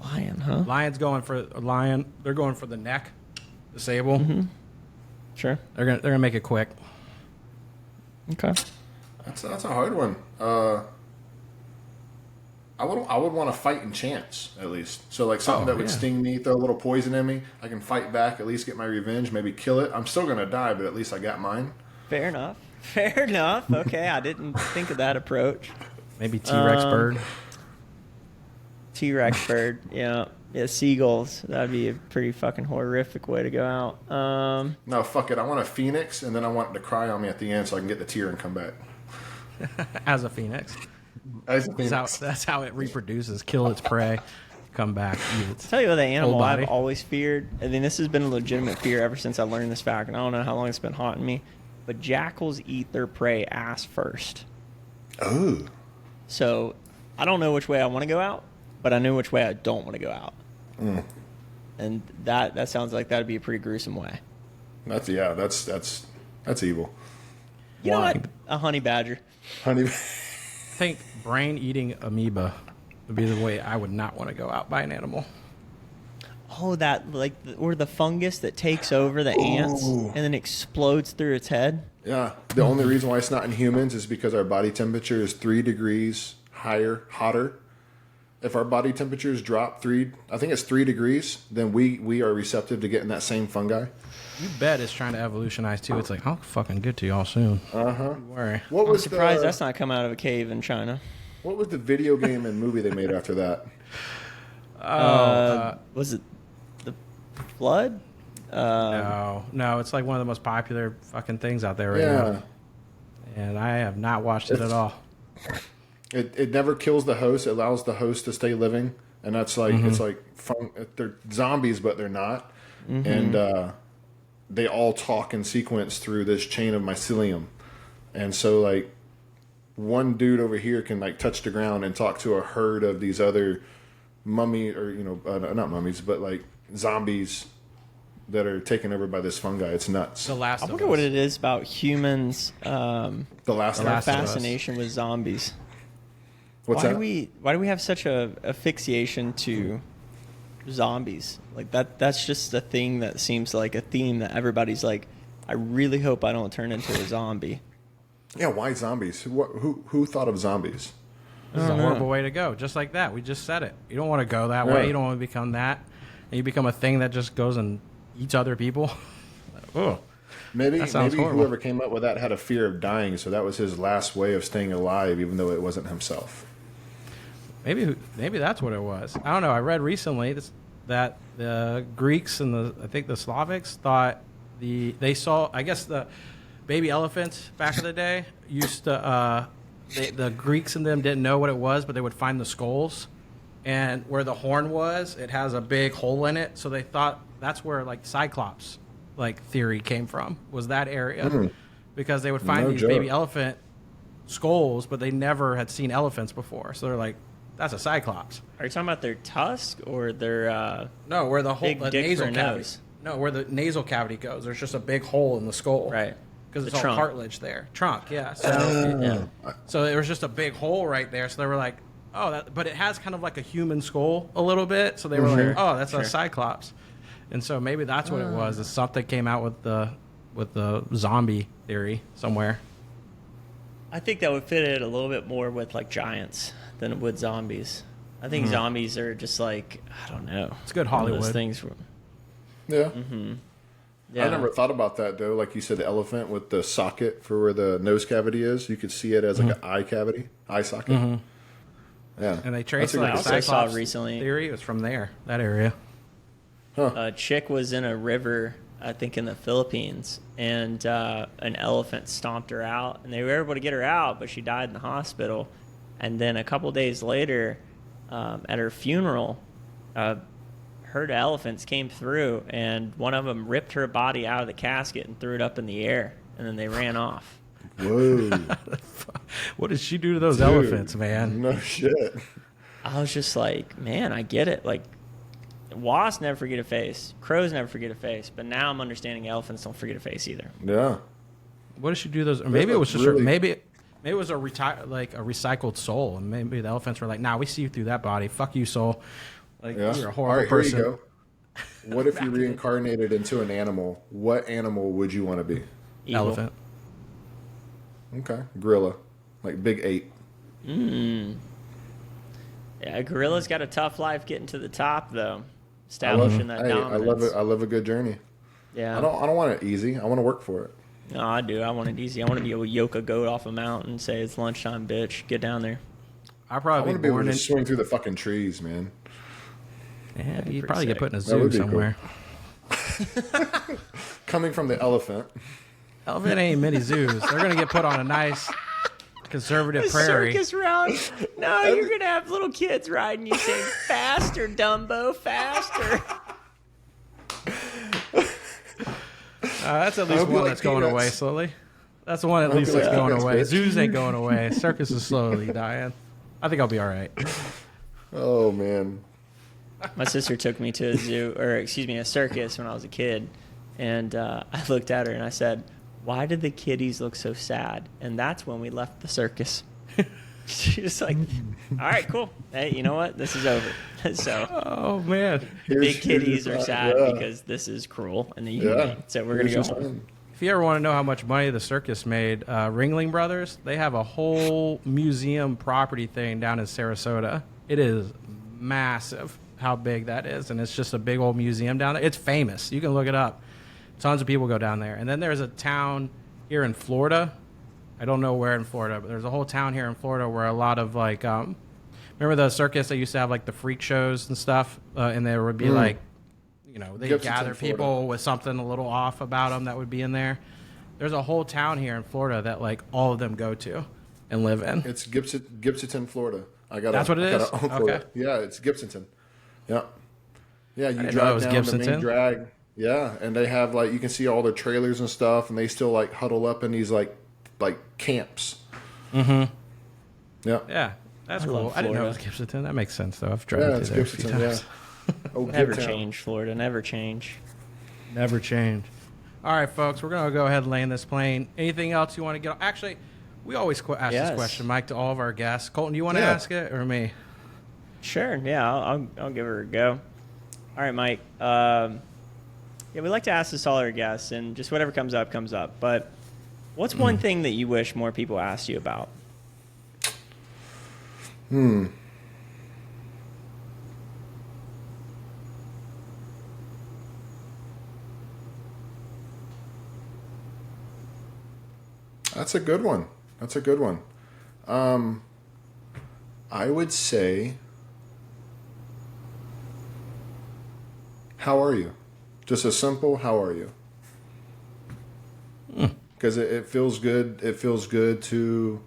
Lion, huh? Lion's going for a lion. They're going for the neck, the sable. Sure. They're gonna make it quick. Okay. That's a hard one. I would want to fight in chance at least. So like something that would sting me, throw a little poison in me. I can fight back, at least get my revenge, maybe kill it. I'm still gonna die, but at least I got mine. Fair enough. Okay, I didn't think of that approach. Maybe T-Rex bird. T-Rex bird, yeah, seagulls. That'd be a pretty fucking horrific way to go out. No, fuck it. I want a phoenix, and then I want it to cry on me at the end so I can get the tear and come back. As a phoenix. As a phoenix. That's how it reproduces. Kill its prey, come back, eat its Tell you what, the animal whole body. I've always feared, and then this has been a legitimate fear ever since I learned this fact, and I don't know how long it's been haunting me, but jackals eat their prey ass first. Oh. So I don't know which way I want to go out, but I know which way I don't want to go out. And that sounds like that'd be a pretty gruesome way. That's evil. You know what? A honey badger. Honey. I think brain-eating amoeba would be the way I would not want to go out by an animal. Oh, or the fungus that takes over the ants and then explodes through its head. Yeah. The only reason why it's not in humans is because our body temperature is 3 degrees hotter. If our body temperatures drop 3 degrees, then we are receptive to getting that same fungi. You bet it's trying to evolutionize too. It's like, I'll fucking get to y'all soon. Don't worry. I'm surprised that's not come out of a cave in China. What was the video game and movie they made after that? Was it The Flood? No, it's like one of the most popular fucking things out there right now. And I have not watched it at all. It never kills the host. It allows the host to stay living, and that's like it's like they're zombies, but they're not, and they all talk in sequence through this chain of mycelium, and so like one dude over here can like touch the ground and talk to a herd of these other mummy or not mummies, but like zombies that are taken over by this fungi. It's nuts. The Last. I wonder what it is about humans. The Last fascination with zombies. What's why that? Why do we have such a asphyxiation to zombies? Like that's just a thing that seems like a theme that everybody's like, I really hope I don't turn into a zombie. Yeah, why zombies? Who thought of zombies? This is a horrible way to go. Just like that. We just said it. You don't want to go that way. You don't want to become that. And you become a thing that just goes and eats other people. Oh. Maybe horrible. Whoever came up with that had a fear of dying, so that was his last way of staying alive, even though it wasn't himself. Maybe that's what it was. I don't know. I read recently that the Greeks and the Slavics thought they saw, I guess, the baby elephants back in the day used to the Greeks and them didn't know what it was, but they would find the skulls, and where the horn was, it has a big hole in it, so they thought that's where like Cyclops like theory came from, was that area. Because they would find these joke. baby elephant skulls, but they never had seen elephants before. So they're like, that's a cyclops. Are you talking about their tusk or their No, where the whole big the dick nasal for a cavity. nose? No, where the nasal cavity goes. There's just a big hole in the skull. Right. Because The it's all trunk. cartilage there. Trunk, yeah. So, Yeah. so there was just a big hole right there. So they were like, oh, that, but it has kind of like a human skull a little bit. So they were like, oh, that's a cyclops. And so maybe that's what it was. Is something came out with the zombie theory somewhere. I think that would fit it a little bit more with like giants than it would zombies. I think zombies are just like, I don't know. It's good one of Hollywood. those things. Yeah. Yeah. I never thought about that though. Like you said, the elephant with the socket for where the nose cavity is, you could see it as like an eye cavity, eye socket. Yeah. And they traced That's a like good I also saw cyclops recently- theory. It was from there, that area. A chick was in a river, I think in the Philippines, and an elephant stomped her out, and they were able to get her out, but she died in the hospital. And then a couple days later, at her funeral, herd of elephants came through, and one of them ripped her body out of the casket and threw it up in the air, and then they ran off. Whoa. What did she do to those Dude, elephants, man? No shit. I was just like, man, I get it. Like, wasps never forget a face, crows never forget a face, but now I'm understanding elephants don't forget a face either. Yeah. What did she do those? Or maybe it was just really- maybe it was a recycled soul, and maybe the elephants were like, "Nah, we see you through that body. Fuck you, soul. Like Yeah. you're a All horrible right, person." here you go. What if you reincarnated into an animal? What animal would you want to be? Evil. Elephant. Okay. Gorilla. Like big ape. Yeah, a gorilla's got a tough life getting to the top, though. Establishing that Hey, dominance. I love it. I love a good journey. Yeah. I don't want it easy. I want to work for it. No, I do. I want it easy. I want to be able to yoke a goat off a mountain and say, it's lunchtime, bitch. Get down there. I'd I probably want to be be able born to in. swing through the fucking trees, man. Yeah, you'd pretty probably get sick. put in a That zoo would be cool. somewhere. Coming from the elephant. Elephant ain't many zoos. They're gonna get put on a nice conservative prairie. Circus round. No, you're going to have little kids riding you saying, faster, Dumbo, faster. That's at least hope you one like that's going peanuts. away slowly. That's the one at hope least you that's like going peanuts, away. bitch. Zoos ain't going away. Circus is slowly dying. I think I'll be all right. Oh, man. My sister took me to a zoo, or excuse me, a circus when I was a kid. And I looked at her and I said, why did the kiddies look so sad? And that's when we left the circus. She was like, all right, cool. Hey, you know what? This is over. So Oh man. big kitties your are sign. sad Yeah. because this is cruel and Yeah. inhumane. So we're going to Here's go your home. sign. If you ever want to know how much money the circus made, Ringling Brothers, they have a whole museum property thing down in Sarasota. It is massive how big that is, and it's just a big old museum down there. It's famous. You can look it up. Tons of people go down there. And then there's a town here in Florida. I don't know where in Florida, but there's a whole town here in Florida where a lot of like, remember the circus? They used to have like the freak shows and stuff, and there would be like, you know, they Gibsonton, gather people Florida. with something a little off about them that would be in there. There's a whole town here in Florida that like all of them go to and live in. It's Gibsonton, Florida. That's what it is? Okay. Yeah, it's Gibsonton. Yeah. Yeah, you didn't know it drive was down the Gibsonton. main drag. Yeah, and they have like, you can see all the trailers and stuff, and they still like huddle up in these like camps. Mm-hmm. Yeah. Yeah, that's I cool. love I didn't know it was Florida. Gibsonton. That makes sense though. I've Yeah, driven it's through there a few Gibsonton, times. yeah. Oh, Never Gibtown. change, Florida. Never change. Never change. All right, folks, we're gonna go ahead and land this plane. Anything else you want to get on? Actually, we always ask Yes. this question, Mike, to all of our guests. Colton, do you want to Yeah. ask it or me? Sure. Yeah, I'll give her a go. All right, Mike. Yeah, we like to ask this to all our guests, and just whatever comes up, comes up. But what's one thing that you wish more people asked you about? That's a good one. That's a good one. I would say, how are you? Just a simple, how are you? Because it feels good. It feels good to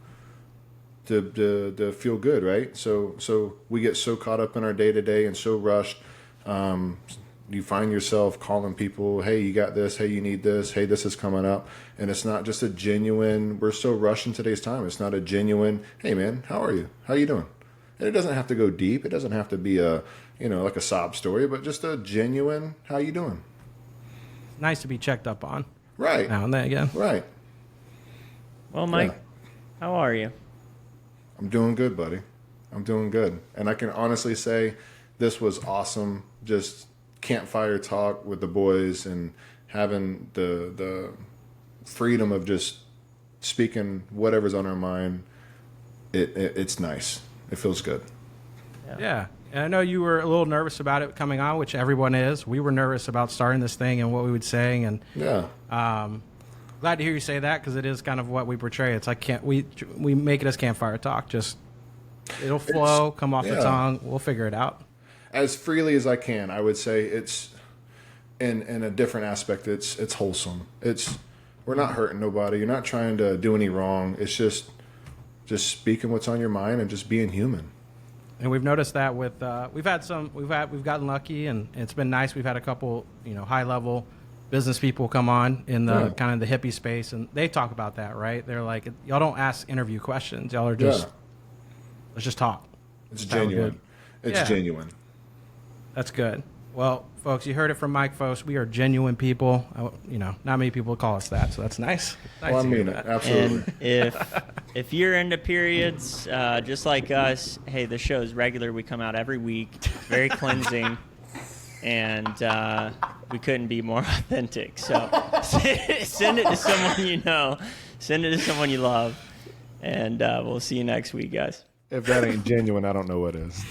feel good, right? So we get so caught up in our day to day and so rushed. you find yourself calling people, hey, you got this, hey, you need this, hey, this is coming up. And it's not just a genuine, we're so rushed in today's time. It's not a genuine, hey man, how are you? How you doing? And it doesn't have to go deep. It doesn't have to be a, like a sob story, but just a genuine, how you doing? It's nice to be checked up on. Right. Now and then again. Right. Well, Mike, how are you? I'm doing good, buddy. I'm doing good. And I can honestly say this was awesome. Just campfire talk with the boys and having the freedom of just speaking whatever's on our mind. It's nice. It feels good. Yeah. And I know you were a little nervous about it coming on, which everyone is. We were nervous about starting this thing and what we would say. And glad to hear you say that, because it is kind of what we portray. It's like we make it as campfire talk. Just it'll flow, come off the tongue. We'll figure it out as freely as I can. I would say it's in a different aspect. It's wholesome. We're not hurting nobody. You're not trying to do any wrong. It's just speaking what's on your mind and just being human. And we've noticed that with we've gotten lucky, and it's been nice. We've had a couple high level business people come on in the kind of the hippie space, and they talk about that, right? They're like, y'all don't ask interview questions. Y'all are just let's just talk. It's genuine. It's genuine. That's good. Well, folks, you heard it from Mike Fos. We are genuine people. Not many people call us that, so that's nice. Well, I mean it. Absolutely. And if you're into periods, just like us, hey, the show is regular. We come out every week. It's very cleansing, and we couldn't be more authentic. So send it to someone you know. Send it to someone you love, and we'll see you next week, guys. If that ain't genuine, I don't know what is.